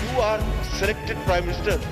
You are selected Prime Minister,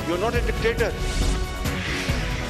You are not a dictator.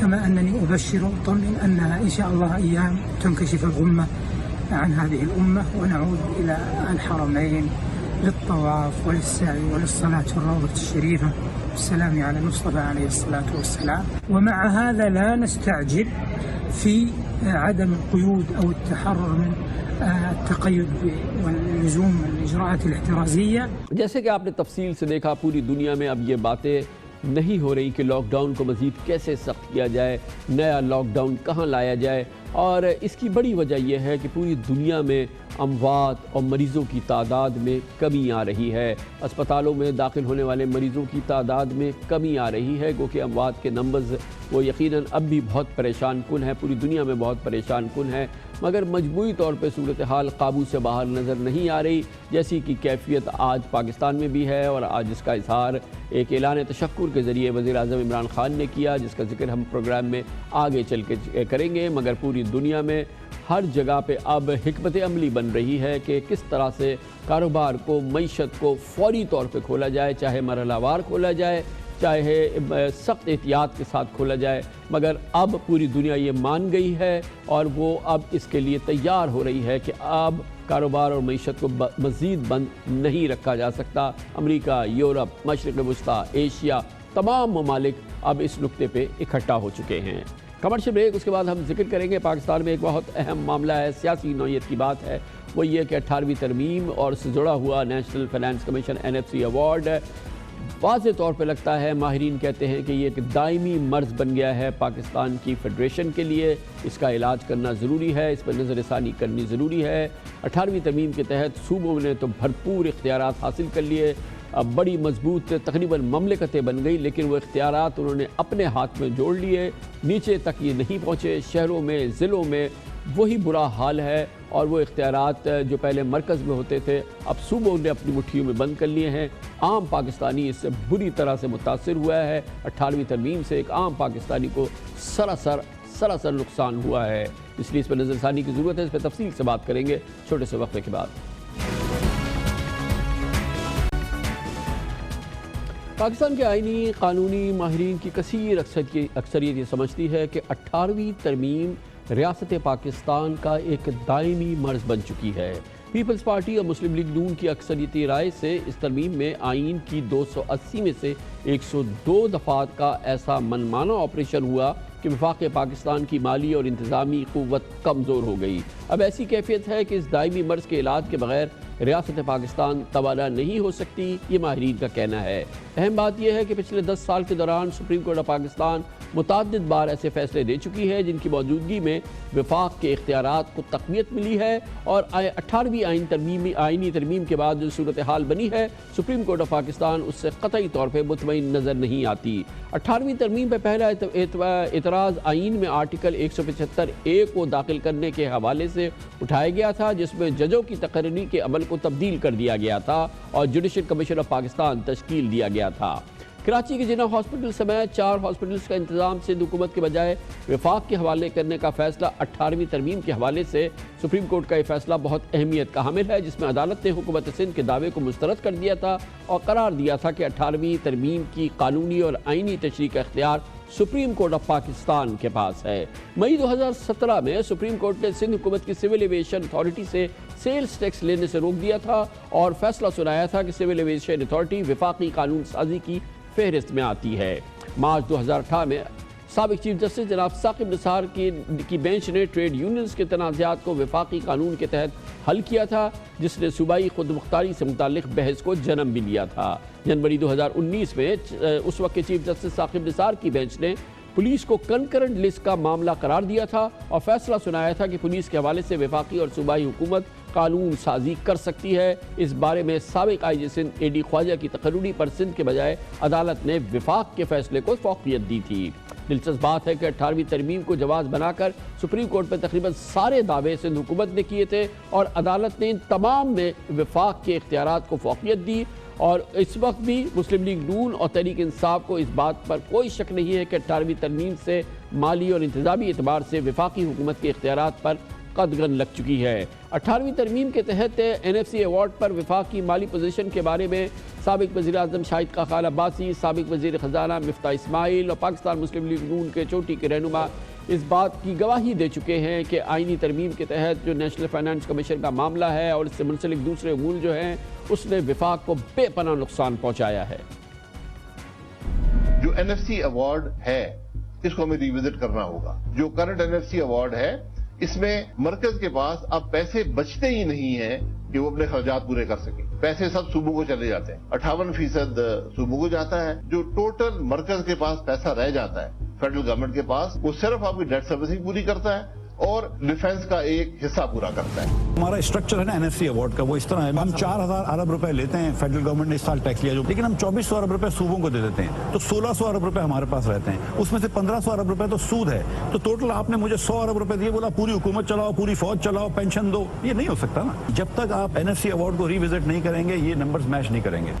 كما أنني أبشر وأطمئن أنها إن شاء الله أيام تنكشف الغمة عن هذه الأمة ونعود إلى الحرمين للطواف وللسعي وللصلاة في الروضة الشريفة والسلام على المصطفى عليه الصلاة والسلام. ومع هذا لا نستعجل في عدم القيود أو التحرر من التقيد واللزوم الإجراءات الاحترازية. جیسے کہ آپ نے تفصیل سے دیکھا، پوری دنیا میں اب یہ باتیں نہیں ہو رہی کہ لاک ڈاؤن کو مزید کیسے سخت کیا جائے، نیا لاک ڈاؤن کہاں لایا جائے، اور اس کی بڑی وجہ یہ ہے کہ پوری دنیا میں اموات اور مریضوں کی تعداد میں کمی آ رہی ہے، اسپتالوں میں داخل ہونے والے مریضوں کی تعداد میں کمی آ رہی ہے، کیونکہ اموات کے نمبرز وہ یقیناً اب بھی بہت پریشان کن ہے، پوری دنیا میں بہت پریشان کن ہے، مگر مجموعی طور پہ صورتحال قابو سے باہر نظر نہیں آ رہی، جیسی کہ کیفیت آج پاکستان میں بھی ہے، اور آج اس کا اظہار ایک اعلان تشکر کے ذریعے وزیر اعظم عمران خان نے کیا، جس کا ذکر ہم پروگرام میں آگے چل کے کریں گے، مگر پوری دنیا میں ہر جگہ پہ اب حکمت عملی بن رہی ہے کہ کس طرح سے کاروبار کو، معیشت کو فوری طور پہ کھولا جائے، چاہے مرحلہ وار کھولا جائے، چاہے سخت احتیاط کے ساتھ کھولا جائے، مگر اب پوری دنیا یہ مان گئی ہے اور وہ اب اس کے لیے تیار ہو رہی ہے کہ اب کاروبار اور معیشت کو مزید بند نہیں رکھا جا سکتا۔ امریکہ، یورپ، مشرق وسطیٰ، ایشیا، تمام ممالک اب اس نقطے پہ اکٹھا ہو چکے ہیں۔ کمرشل بریک، اس کے بعد ہم ذکر کریں گے پاکستان میں ایک بہت اہم معاملہ ہے، سیاسی نوعیت کی بات ہے، وہ یہ کہ 18ویں ترمیم اور اس سے جڑا ہوا national finance commission NFC award واضح طور پہ لگتا ہے، ماہرین کہتے ہیں کہ یہ ایک دائمی مرض بن گیا ہے پاکستان کی فیڈریشن کے لیے، اس کا علاج کرنا ضروری ہے، اس پر نظر ثانی کرنی ضروری ہے۔ 18ویں ترمیم کے تحت صوبوں نے تو بھرپور اختیارات حاصل کر لیے، بڑی مضبوط تقریباً مملکتیں بن گئی، لیکن وہ اختیارات انہوں نے اپنے ہاتھ میں جوڑ لیے، نیچے تک یہ نہیں پہنچے، شہروں میں، ضلعوں میں وہی برا حال ہے، اور وہ اختیارات جو پہلے مرکز میں ہوتے تھے اب صوبوں نے اپنی مٹھیوں میں بند کر لیے ہیں۔ عام پاکستانی اس سے بری طرح سے متاثر ہوا ہے، 18ویں ترمیم سے ایک عام پاکستانی کو سراسر نقصان ہوا ہے، اس لیے اس پر نظر ثانی کی ضرورت ہے، اس پہ تفصیل سے بات کریں گے چھوٹے سے وقفے کے بعد۔ پاکستان کے آئینی قانونی ماہرین کی کثیر اکثریت یہ سمجھتی ہے کہ 18ویں ترمیم ریاست پاکستان کا ایک دائمی مرض بن چکی ہے۔ پیپلز پارٹی اور مسلم لیگ نون کی اکثریتی رائے سے اس ترمیم میں آئین کی 280 میں سے 102 دفعات کا ایسا منمانہ آپریشن ہوا کہ وفاق پاکستان کی مالی اور انتظامی قوت کمزور ہو گئی۔ اب ایسی کیفیت ہے کہ اس دائمی مرض کے علاج کے بغیر ریاست پاکستان توانا نہیں ہو سکتی، یہ ماہرین کا کہنا ہے۔ اہم بات یہ ہے کہ پچھلے 10 سال کے دوران سپریم کورٹ آف پاکستان متعدد بار ایسے فیصلے دے چکی ہے جن کی موجودگی میں وفاق کے اختیارات کو تقویت ملی ہے، اور 18ویں آئینی ترمیم کے بعد جو صورتحال بنی ہے، سپریم کورٹ آف پاکستان اس سے قطعی طور پہ مطمئن نظر نہیں آتی۔ 18ویں ترمیم پہ پہلا اعتراض آئین میں آرٹیکل 175A کو داخل کرنے کے حوالے سے اٹھایا گیا تھا، جس میں ججوں کی تقرری کے عمل کو تبدیل کر دیا گیا تھا اور جوڈیشل کمیشن آف پاکستان تشکیل دیا گیا تھا۔ کراچی کے جناح ہاسپٹل سمیت 4 ہاسپٹلز کا انتظام سندھ حکومت کے بجائے وفاق کے حوالے کرنے کا فیصلہ 18ویں ترمیم کے حوالے سے سپریم کورٹ کا یہ فیصلہ بہت اہمیت کا حامل ہے، جس میں عدالت نے حکومت سندھ کے دعوے کو مسترد کر دیا تھا اور قرار دیا تھا کہ 18ویں ترمیم کی قانونی اور آئینی تشریح کا اختیار سپریم کورٹ آف پاکستان کے پاس ہے۔ مئی 2017 میں سپریم کورٹ نے سندھ حکومت کی سول ایویشن اتھارٹی سے سیلز ٹیکس لینے سے روک دیا تھا اور فیصلہ سنایا تھا کہ سول ایویشن اتھارٹی وفاقی قانون سازی کی فہرست میں آتی ہے۔ مارچ 2018 میں سابق چیف جسٹس جناب ثاقب نثار کی بینچ نے ٹریڈ یونینز کے تنازعات کو وفاقی قانون کے تحت حل کیا تھا، جس نے صوبائی خود مختاری سے متعلق بحث کو جنم بھی لیا تھا۔ جنوری 2019 میں اس وقت کے چیف جسٹس ثاقب نثار کی بینچ نے پولیس کو کنکرنٹ لسٹ کا معاملہ قرار دیا تھا اور فیصلہ سنایا تھا کہ پولیس کے حوالے سے وفاقی اور صوبائی حکومت قانون سازی کر سکتی ہے۔ اس بارے میں سابق آئی جی سندھ AD خواجہ کی تقرری پر سندھ کے بجائے عدالت نے وفاق کے فیصلے کو فوقیت دی تھی۔ دلچسپ بات ہے کہ 18ویں ترمیم کو جواز بنا کر سپریم کورٹ پر تقریباً سارے دعوے سندھ حکومت نے کیے تھے اور عدالت نے ان تمام میں وفاق کے اختیارات کو فوقیت دی، اور اس وقت بھی مسلم لیگ نون اور تحریک انصاف کو اس بات پر کوئی شک نہیں ہے کہ 18ویں ترمیم سے مالی اور انتظامی اعتبار سے وفاقی حکومت کے اختیارات پر قدغن لگ چکی ہے۔ 18ویں ترمیم کے تحت NFC ایوارڈ پر وفاق کی مالی پوزیشن کے بارے میں سابق وزیر اعظم شاہد خاقان عباسی، سابق وزیر خزانہ مفتاح اسماعیل اور پاکستان مسلم لیگ نون کے چوٹی کے رہنما اس بات کی گواہی دے چکے ہیں کہ آئینی ترمیم کے تحت جو نیشنل فائنانس کمیشن کا معاملہ ہے اور اس سے منسلک دوسرے امور جو ہیں، اس نے وفاق کو بے پناہ نقصان پہنچایا ہے۔ جو NFC ایوارڈ ہے اس کو ہمیں ریوزٹ کرنا ہوگا. جو کرنٹ NFC ایوارڈ ہے اس میں مرکز کے پاس اب پیسے بچتے ہی نہیں ہیں کہ وہ اپنے خرچات پورے کر سکیں. پیسے سب صوبوں کو چلے جاتے ہیں, 58% صوبوں کو جاتا ہے. جو ٹوٹل مرکز کے پاس پیسہ رہ جاتا ہے فیڈرل گورنمنٹ کے پاس, وہ صرف آپ کی ڈیٹ سروسنگ پوری کرتا ہے اور ڈیفنس کا ایک حصہ پورا کرتا ہے. ہمارا اسٹرکچر ہے نا NFC ایوارڈ کا, وہ اس طرح ہے. ہم 4000 ارب روپے لیتے ہیں, فیڈرل گورنمنٹ نے اس سال ٹیکس لیا جو, لیکن ہم 2400 ارب روپے صوبوں کو دے دیتے ہیں, تو 1600 ارب روپے ہمارے پاس رہتے ہیں. اس میں سے 1500 ارب روپے تو سود ہے. تو ٹوٹل آپ نے مجھے 100 ارب روپے دیے, بولا پوری حکومت چلاؤ, پوری فوج چلاؤ, پینشن دو. یہ نہیں ہو سکتا نا. جب تک آپ NFC ایوارڈ کو ریوزٹ نہیں کریں گے یہ نمبرز میچ نہیں کریں گے.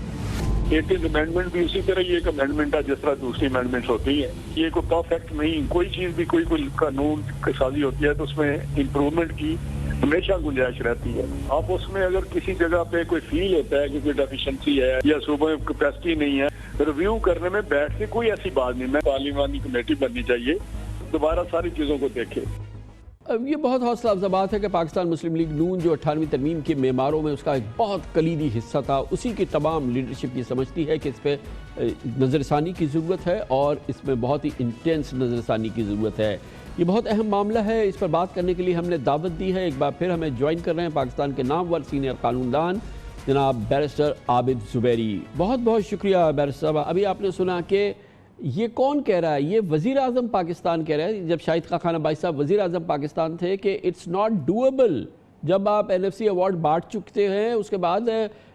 18 امینڈمنٹ بھی اسی طرح یہ ایک امینڈمنٹ ہے جس طرح دوسری امینڈمنٹس ہوتی ہیں. یہ کوئی پرفیکٹ نہیں, کوئی چیز بھی کوئی قانون کی سازی ہوتی ہے تو اس میں امپروومنٹ کی ہمیشہ گنجائش رہتی ہے. آپ اس میں اگر کسی جگہ پہ کوئی فیل ہوتا ہے کہ کوئی ڈیفیشنسی ہے یا صوبے میں کیپیسٹی نہیں ہے, ریویو کرنے میں بیٹھ کے کوئی ایسی بات نہیں. میں پارلیمانی کمیٹی بننی چاہیے, دوبارہ ساری چیزوں کو دیکھے. اب یہ بہت حوصلہ افزا بات ہے کہ پاکستان مسلم لیگ نون جو 18ویں ترمیم کے معماروں میں اس کا ایک بہت کلیدی حصہ تھا, اسی کی تمام لیڈرشپ یہ سمجھتی ہے کہ اس پہ نظر ثانی کی ضرورت ہے اور اس میں بہت ہی انٹینس نظر ثانی کی ضرورت ہے. یہ بہت اہم معاملہ ہے. اس پر بات کرنے کے لیے ہم نے دعوت دی ہے. ایک بار پھر ہمیں جوائن کر رہے ہیں پاکستان کے نامور سینئر قانون دان جناب بیرسٹر عابد زبیری. بہت بہت شکریہ بیرسٹر صاحب. ابھی آپ نے سنا کہ یہ کون کہہ رہا ہے؟ یہ وزیر اعظم پاکستان کہہ رہا ہے, جب شاہد خاقان عباسی صاحب وزیر اعظم پاکستان تھے, کہ اٹس ناٹ ڈویبل. جب آپ NFC ایوارڈ بانٹ چکتے ہیں اس کے بعد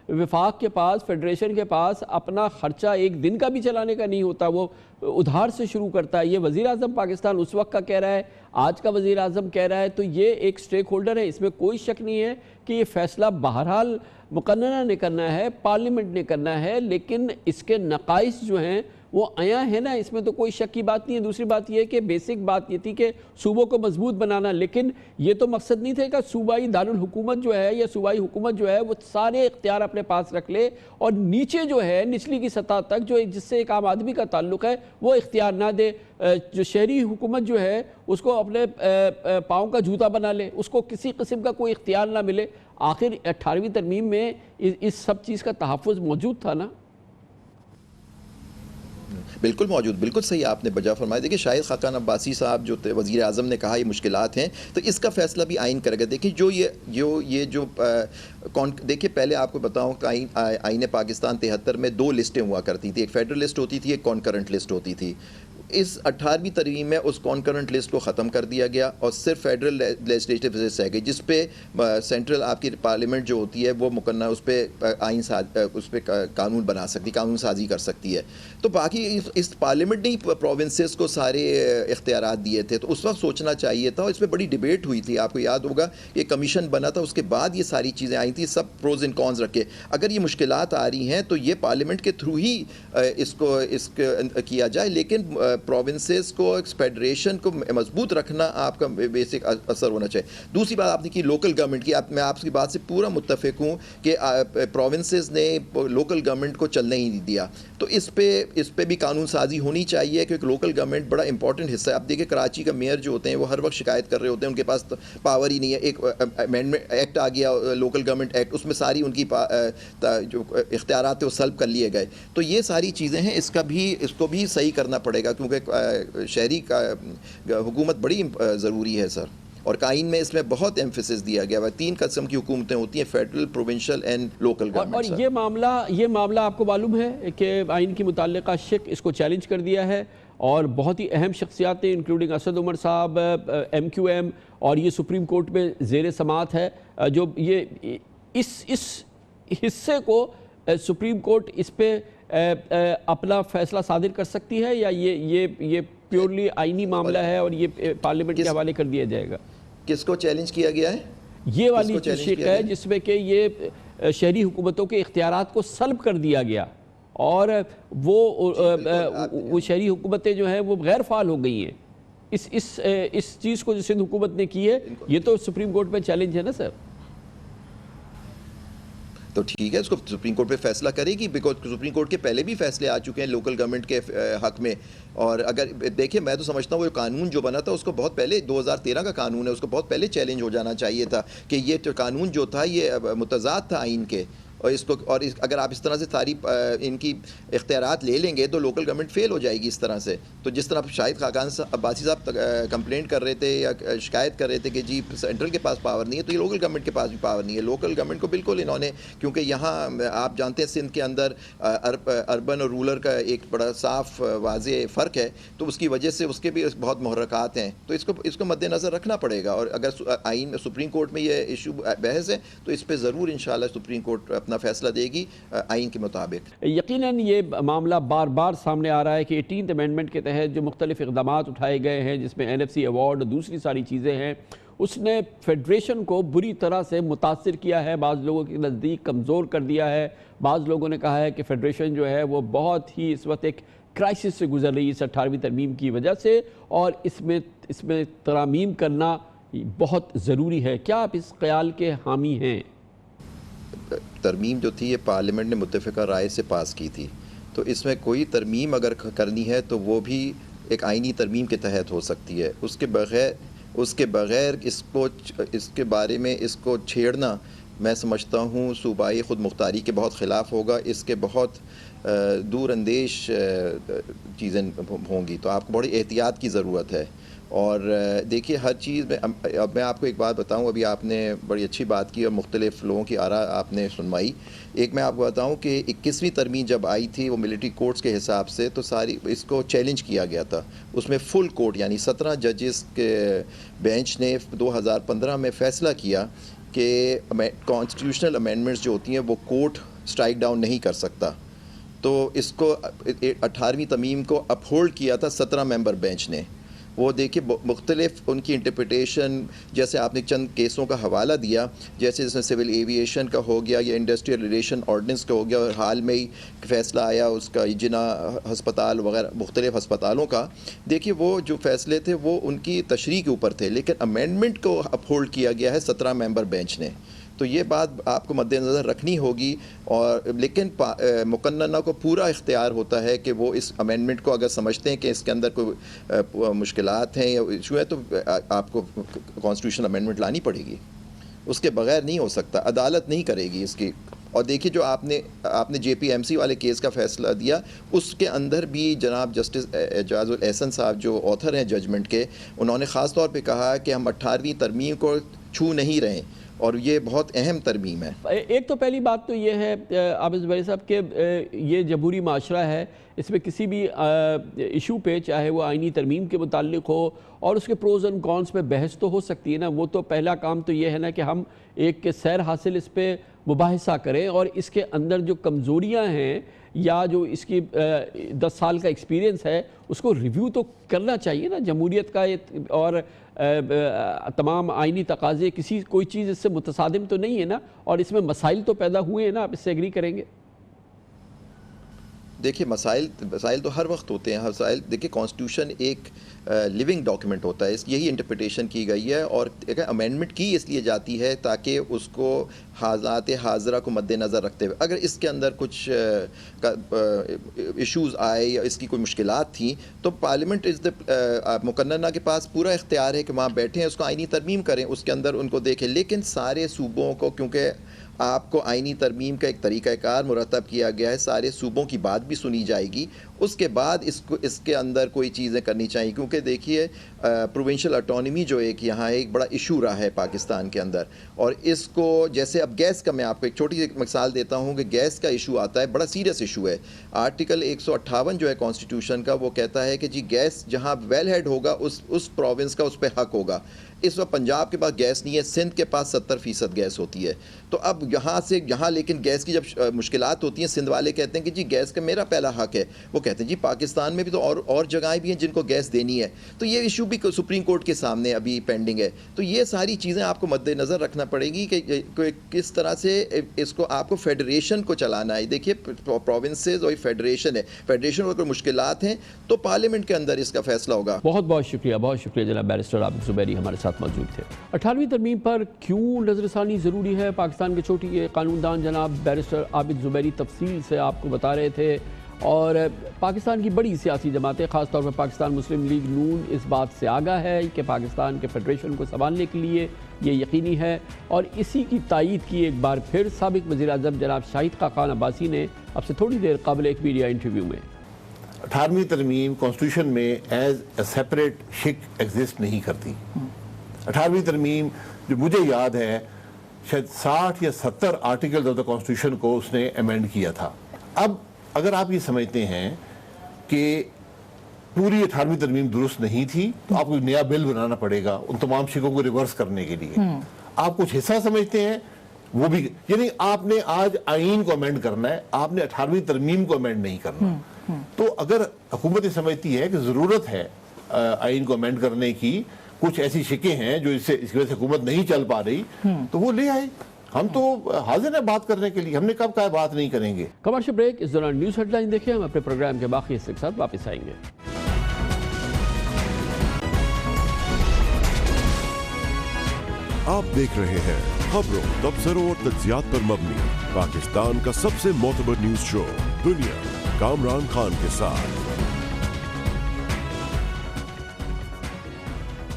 وفاق کے پاس, فیڈریشن کے پاس اپنا خرچہ ایک دن کا بھی چلانے کا نہیں ہوتا, وہ ادھار سے شروع کرتا ہے. یہ وزیر اعظم پاکستان اس وقت کا کہہ رہا ہے, آج کا وزیر اعظم کہہ رہا ہے. تو یہ ایک سٹیک ہولڈر ہے, اس میں کوئی شک نہیں ہے کہ یہ فیصلہ بہرحال مقننہ نے کرنا ہے, پارلیمنٹ نے کرنا ہے, لیکن اس کے نقائص جو ہیں وہ عیاں ہے نا, اس میں تو کوئی شک کی بات نہیں ہے. دوسری بات یہ ہے کہ بیسک بات یہ تھی کہ صوبوں کو مضبوط بنانا, لیکن یہ تو مقصد نہیں تھا کہ صوبائی دارالحکومت جو ہے یا صوبائی حکومت جو ہے وہ سارے اختیار اپنے پاس رکھ لے اور نیچے جو ہے نچلی کی سطح تک جو جس سے ایک عام آدمی کا تعلق ہے وہ اختیار نہ دے. جو شہری حکومت جو ہے اس کو اپنے پاؤں کا جوتا بنا لے, اس کو کسی قسم کا کوئی اختیار نہ ملے. آخر 18ویں ترمیم میں اس سب چیز کا تحفظ موجود تھا نا. بالکل موجود, بالکل صحیح آپ نے بجا فرمایا. دیکھیں شاہد خاقان عباسی صاحب جو وزیر اعظم نے کہا یہ مشکلات ہیں, تو اس کا فیصلہ بھی آئین کرے گا. دیکھیں دیکھیں پہلے آپ کو بتاؤں کہ آئین پاکستان 73 میں 2 لسٹیں ہوا کرتی تھی, ایک فیڈرل لسٹ ہوتی تھی, ایک کانکرنٹ لسٹ ہوتی تھی. اس 18ویں ترمیم میں اس کانکرنٹ لسٹ کو ختم کر دیا گیا اور صرف فیڈرل لیجسلیٹو لسٹ رہ گئی, جس پہ سینٹرل آپ کی پارلیمنٹ جو ہوتی ہے وہ مقننہ اس پہ اس پہ قانون بنا سکتی, قانون سازی کر سکتی ہے. تو باقی اس پارلیمنٹ نے ہی پروونسز کو سارے اختیارات دیے تھے, تو اس وقت سوچنا چاہیے تھا. اور اس پہ بڑی ڈیبیٹ ہوئی تھی, آپ کو یاد ہوگا یہ کمیشن بنا تھا, اس کے بعد یہ ساری چیزیں آئی تھیں, سب پروز اینڈ کونز رکھے. اگر یہ مشکلات آ رہی ہیں تو یہ پارلیمنٹ کے تھرو ہی اس کو کیا جائے, لیکن پروونسز کو فیڈریشن کو مضبوط رکھنا آپ کا بیسک اثر ہونا چاہیے. دوسری بات آپ نے کی لوکل گورنمنٹ کی, میں آپ کی بات سے پورا متفق ہوں کہ پروونسز نے لوکل گورنمنٹ کو چلنے ہی نہیں دیا. تو اس پہ بھی قانون سازی ہونی چاہیے, کیونکہ لوکل گورنمنٹ بڑا امپورٹنٹ حصہ ہے. اب دیکھیں کراچی کا میئر جو ہوتے ہیں وہ ہر وقت شکایت کر رہے ہوتے ہیں, ان کے پاس پاور ہی نہیں ہے. ایک امینڈمنٹ ایکٹ آ گیا, لوکل گورنمنٹ ایکٹ, اس میں ساری ان کی جو اختیارات ہیں وہ سلب کر لیے گئے. تو یہ ساری چیزیں ہیں, اس کو بھی صحیح کرنا پڑے گا, کیونکہ شہری کا حکومت بڑی ضروری ہے سر. اور آئین میں اس میں بہت ایمفیسس دیا گیا ہے. 3 قسم کی حکومتیں ہوتی ہیں, federal, provincial and local government. اور یہ معاملہ آپ کو معلوم ہے کہ آئین کی متعلقہ شق اس کو چیلنج کر دیا ہے, اور بہت ہی اہم شخصیاتیں انکلوڈنگ اسد عمر صاحب, MQM, اور یہ سپریم کورٹ میں زیر سماعت ہے. جو یہ اس حصے کو سپریم کورٹ اس پہ اپنا فیصلہ صادر کر سکتی ہے, یا یہ پیورلی آئینی معاملہ ہے اور یہ پارلیمنٹ کے حوالے کر دیا جائے گا؟ کس کو چیلنج کیا گیا ہے؟ یہ والی شق ہے جس میں کہ یہ شہری حکومتوں کے اختیارات کو سلب کر دیا گیا, اور وہ شہری حکومتیں جو ہیں وہ غیر فعال ہو گئی ہیں. اس چیز کو جو سندھ حکومت نے کی ہے, یہ تو سپریم کورٹ میں چیلنج ہے نا سر. تو ٹھیک ہے, اس کو سپریم کورٹ پہ فیصلہ کرے گی, بیکاز سپریم کورٹ کے پہلے بھی فیصلے آ چکے ہیں لوکل گورنمنٹ کے حق میں. اور اگر دیکھیں میں تو سمجھتا ہوں وہ قانون جو بنا تھا اس کو بہت پہلے 2013 کا قانون ہے, اس کو بہت پہلے چیلنج ہو جانا چاہیے تھا کہ یہ قانون جو تھا یہ متضاد تھا آئین کے. اور اگر آپ اس طرح سے ساری ان کی اختیارات لے لیں گے تو لوکل گورنمنٹ فیل ہو جائے گی اس طرح سے. تو جس طرح شاہد خاقان عباسی صاحب کمپلینٹ کر رہے تھے یا شکایت کر رہے تھے کہ جی سینٹرل کے پاس پاور نہیں ہے, تو یہ لوکل گورنمنٹ کے پاس بھی پاور نہیں ہے. لوکل گورنمنٹ کو بالکل انہوں نے, کیونکہ یہاں آپ جانتے ہیں سندھ کے اندر اربن اور رولر کا ایک بڑا صاف واضح فرق ہے, تو اس کی وجہ سے اس کے بھی بہت محرکات ہیں. تو اس کو مد نظر رکھنا پڑے گا, اور اگر آئین سپریم کورٹ میں یہ ایشو بحث ہے تو اس پہ ضرور انشاءاللہ سپریم کورٹ اپنا فیصلہ دے گی آئین کے مطابق. یقیناً یہ معاملہ بار بار سامنے آ رہا ہے کہ 18th امینڈمنٹ کے تحت جو مختلف اقدامات اٹھائے گئے ہیں, جس میں NFC ایوارڈ اور دوسری ساری چیزیں ہیں, اس نے فیڈریشن کو بری طرح سے متاثر کیا ہے, بعض لوگوں کے نزدیک کمزور کر دیا ہے. بعض لوگوں نے کہا ہے کہ فیڈریشن جو ہے وہ بہت ہی اس وقت ایک کرائسس سے گزر رہی ہے اس 18ویں ترمیم کی وجہ سے, اور اس میں ترامیم کرنا بہت ضروری ہے. کیا آپ اس خیال کے حامی ہیں؟ ترمیم جو تھی یہ پارلیمنٹ نے متفقہ رائے سے پاس کی تھی, تو اس میں کوئی ترمیم اگر کرنی ہے تو وہ بھی ایک آئینی ترمیم کے تحت ہو سکتی ہے. اس کے بغیر اس کے بارے میں اس کو چھیڑنا میں سمجھتا ہوں صوبائی خود مختاری کے بہت خلاف ہوگا. اس کے بہت دور اندیش چیزیں ہوں گی, تو آپ کو بڑی احتیاط کی ضرورت ہے. اور دیکھیے ہر چیز میں, اب میں آپ کو ایک بات بتاؤں, ابھی آپ نے بڑی اچھی بات کی اور مختلف لوگوں کی آراء آپ نے سنوائی. ایک میں آپ کو بتاؤں کہ 21ویں ترمیم جب آئی تھی وہ ملٹری کورٹس کے حساب سے, تو ساری اس کو چیلنج کیا گیا تھا. اس میں فل کورٹ یعنی 17 ججز کے بینچ نے 2015 میں فیصلہ کیا کہ کانسٹیٹیوشنل امینڈمنٹس جو ہوتی ہیں وہ کورٹ سٹرائک ڈاؤن نہیں کر سکتا. تو اس کو 18ویں ترمیم کو اپ ہولڈ کیا تھا 17 ممبر بینچ نے. وہ دیکھیں مختلف ان کی انٹرپریٹیشن, جیسے آپ نے چند کیسوں کا حوالہ دیا, جیسے اس میں سول ایویشن کا ہو گیا یا انڈسٹریل ریلیشن آرڈیننس کا ہو گیا, اور حال میں ہی فیصلہ آیا اس کا جنا ہسپتال وغیرہ مختلف ہسپتالوں کا. دیکھیے وہ جو فیصلے تھے وہ ان کی تشریح کے اوپر تھے, لیکن امینڈمنٹ کو اپ ہولڈ کیا گیا ہے 17 ممبر بینچ نے. تو یہ بات آپ کو مد نظر رکھنی ہوگی. اور لیکن مقننہ کو پورا اختیار ہوتا ہے کہ وہ اس امینڈمنٹ کو اگر سمجھتے ہیں کہ اس کے اندر کوئی مشکلات ہیں یا ایشو ہے تو آپ کو کانسٹیٹیوشن امینڈمنٹ لانی پڑے گی. اس کے بغیر نہیں ہو سکتا, عدالت نہیں کرے گی اس کی. اور دیکھیے جو آپ نے JPMC والے کیس کا فیصلہ دیا, اس کے اندر بھی جناب جسٹس اعجاز الاحسن صاحب جو آتھر ہیں ججمنٹ کے, انہوں نے خاص طور پہ کہا کہ ہم 18ویں ترمیم کو چھو نہیں رہے, اور یہ بہت اہم ترمیم ہے. ایک تو پہلی بات تو یہ ہے عابد زبیری صاحب کہ یہ جمہوری معاشرہ ہے, اس میں کسی بھی ایشو پہ چاہے وہ آئینی ترمیم کے متعلق ہو اور اس کے پروز اینڈ کونس پہ بحث تو ہو سکتی ہے نا. وہ تو پہلا کام تو یہ ہے نا کہ ہم ایک سیر حاصل اس پہ مباحثہ کریں, اور اس کے اندر جو کمزوریاں ہیں یا جو اس کی 10 سال کا ایکسپیرینس ہے اس کو ریویو تو کرنا چاہیے نا. جمہوریت کا اور تمام آئینی تقاضے کوئی چیز اس سے متصادم تو نہیں ہے نا, اور اس میں مسائل تو پیدا ہوئے ہیں نا. آپ اس سے ایگری کریں گے؟ دیکھیے مسائل تو ہر وقت ہوتے ہیں. مسائل دیکھیے کانسٹیٹیوشن ایک لیونگ ڈاکیومنٹ ہوتا ہے, یہی انٹرپریٹیشن کی گئی ہے, اور امینڈمنٹ کی اس لیے جاتی ہے تاکہ اس کو حاضرات حاضرہ کو مد نظر رکھتے ہوئے اگر اس کے اندر کچھ ایشوز آئے یا اس کی کوئی مشکلات تھیں تو پارلیمنٹ مقننہ کے پاس پورا اختیار ہے کہ وہاں بیٹھیں, اس کو آئینی ترمیم کریں, اس کے اندر ان کو دیکھیں. لیکن سارے صوبوں کو, کیونکہ آپ کو آئینی ترمیم کا ایک طریقہ کار مرتب کیا گیا ہے, سارے صوبوں کی بات بھی سنی جائے گی, اس کے بعد اس کے اندر کوئی چیزیں کرنی چاہیے. کیونکہ دیکھیے پروونشل اٹانومی جو ایک بڑا ایشو رہا ہے پاکستان کے اندر, اور اس کو جیسے اب گیس کا میں آپ کو ایک چھوٹی سی مثال دیتا ہوں کہ گیس کا ایشو آتا ہے, بڑا سیریس ایشو ہے. آرٹیکل 158 جو ہے کانسٹیٹیوشن کا وہ کہتا ہے کہ جی گیس جہاں ویل ہیڈ ہوگا اس پروونس کا اس پہ حق ہوگا. اس وقت پنجاب کے پاس گیس نہیں ہے, سندھ کے پاس 70% گیس ہوتی ہے. تو اب یہاں لیکن گیس کی جب مشکلات ہوتی ہیں, سندھ والے کہتے ہیں کہ جی گیس کا میرا پہلا حق ہے, وہ کہتے ہیں جی پاکستان میں بھی تو اور جگہیں بھی ہیں جن کو گیس دینی ہے. تو یہ ایشو بھی سپریم کورٹ کے سامنے ابھی پینڈنگ ہے. تو یہ ساری چیزیں آپ کو مد نظر رکھنا پڑے گی کہ کس طرح سے اس کو آپ کو فیڈریشن کو چلانا ہے. دیکھیے پروونسز اور فیڈریشن ہے, فیڈریشن میں کوئی مشکلات ہیں تو پارلیمنٹ کے اندر اس کا فیصلہ ہوگا. بہت شکریہ جناب بیرسٹر عابد زبیری ہمارے ساتھ موجود تھے. 18ویں ترمیم پر کیوں نظر ثانی ضروری ہے؟ پاکستان کے چھوٹی قانون دان جناب بیرسٹر عابد زبیری تفصیل سے آپ کو بتا رہے تھے. اور پاکستان کی بڑی سیاسی جماعتیں خاص طور پر پاکستان مسلم لیگ نون اس بات سے آگاہ ہے کہ پاکستان کے فیڈریشن کو سنبھالنے کے لیے یہ یقینی ہے، اور اسی کی تائید کی ایک بار پھر سابق وزیر اعظم جناب شاہد خاقان عباسی نے اب سے تھوڑی دیر قبل ایک میڈیا انٹرویو میں 18ویں ترمیم کانسٹیٹیوشن میں ایز اے سیپریٹ شک ایگزسٹ نہیں کرتی۔ 18ویں ترمیم جو مجھے یاد ہے شاید 60 یا 70 آرٹیکلز آف دا کانسٹیٹیوشن کو اس نے امینڈ کیا تھا۔ اب اگر آپ یہ سمجھتے ہیں کہ پوری 18ویں ترمیم درست نہیں تھی تو آپ کو ایک نیا بل بنانا پڑے گا ان تمام شکوں کو ریورس کرنے کے لیے۔ آپ کچھ حصہ سمجھتے ہیں وہ بھی، یعنی آپ نے آج آئین کو امینڈ کرنا ہے، آپ نے 18ویں ترمیم کو امینڈ نہیں کرنا۔ تو اگر حکومت یہ سمجھتی ہے کہ ضرورت ہے آئین کو امینڈ کرنے کی، کچھ ایسی شکیں ہیں جو اس کی وجہ سے حکومت نہیں چل پا رہی، تو وہ لے آئے۔ ہم تو حاضر ہیں بات کرنے کے لیے، ہم نے کب کہا بات نہیں کریں گے۔ کمرشل بریک، اس دوران نیوز ہیڈ لائن دیکھیں، ہم اپنے پروگرام کے باقی حصے کے ساتھ واپس آئیں گے۔ آپ دیکھ رہے ہیں خبروں، تبصروں اور تجزیات پر مبنی پاکستان کا سب سے معتبر نیوز شو دنیا، کامران خان کے ساتھ۔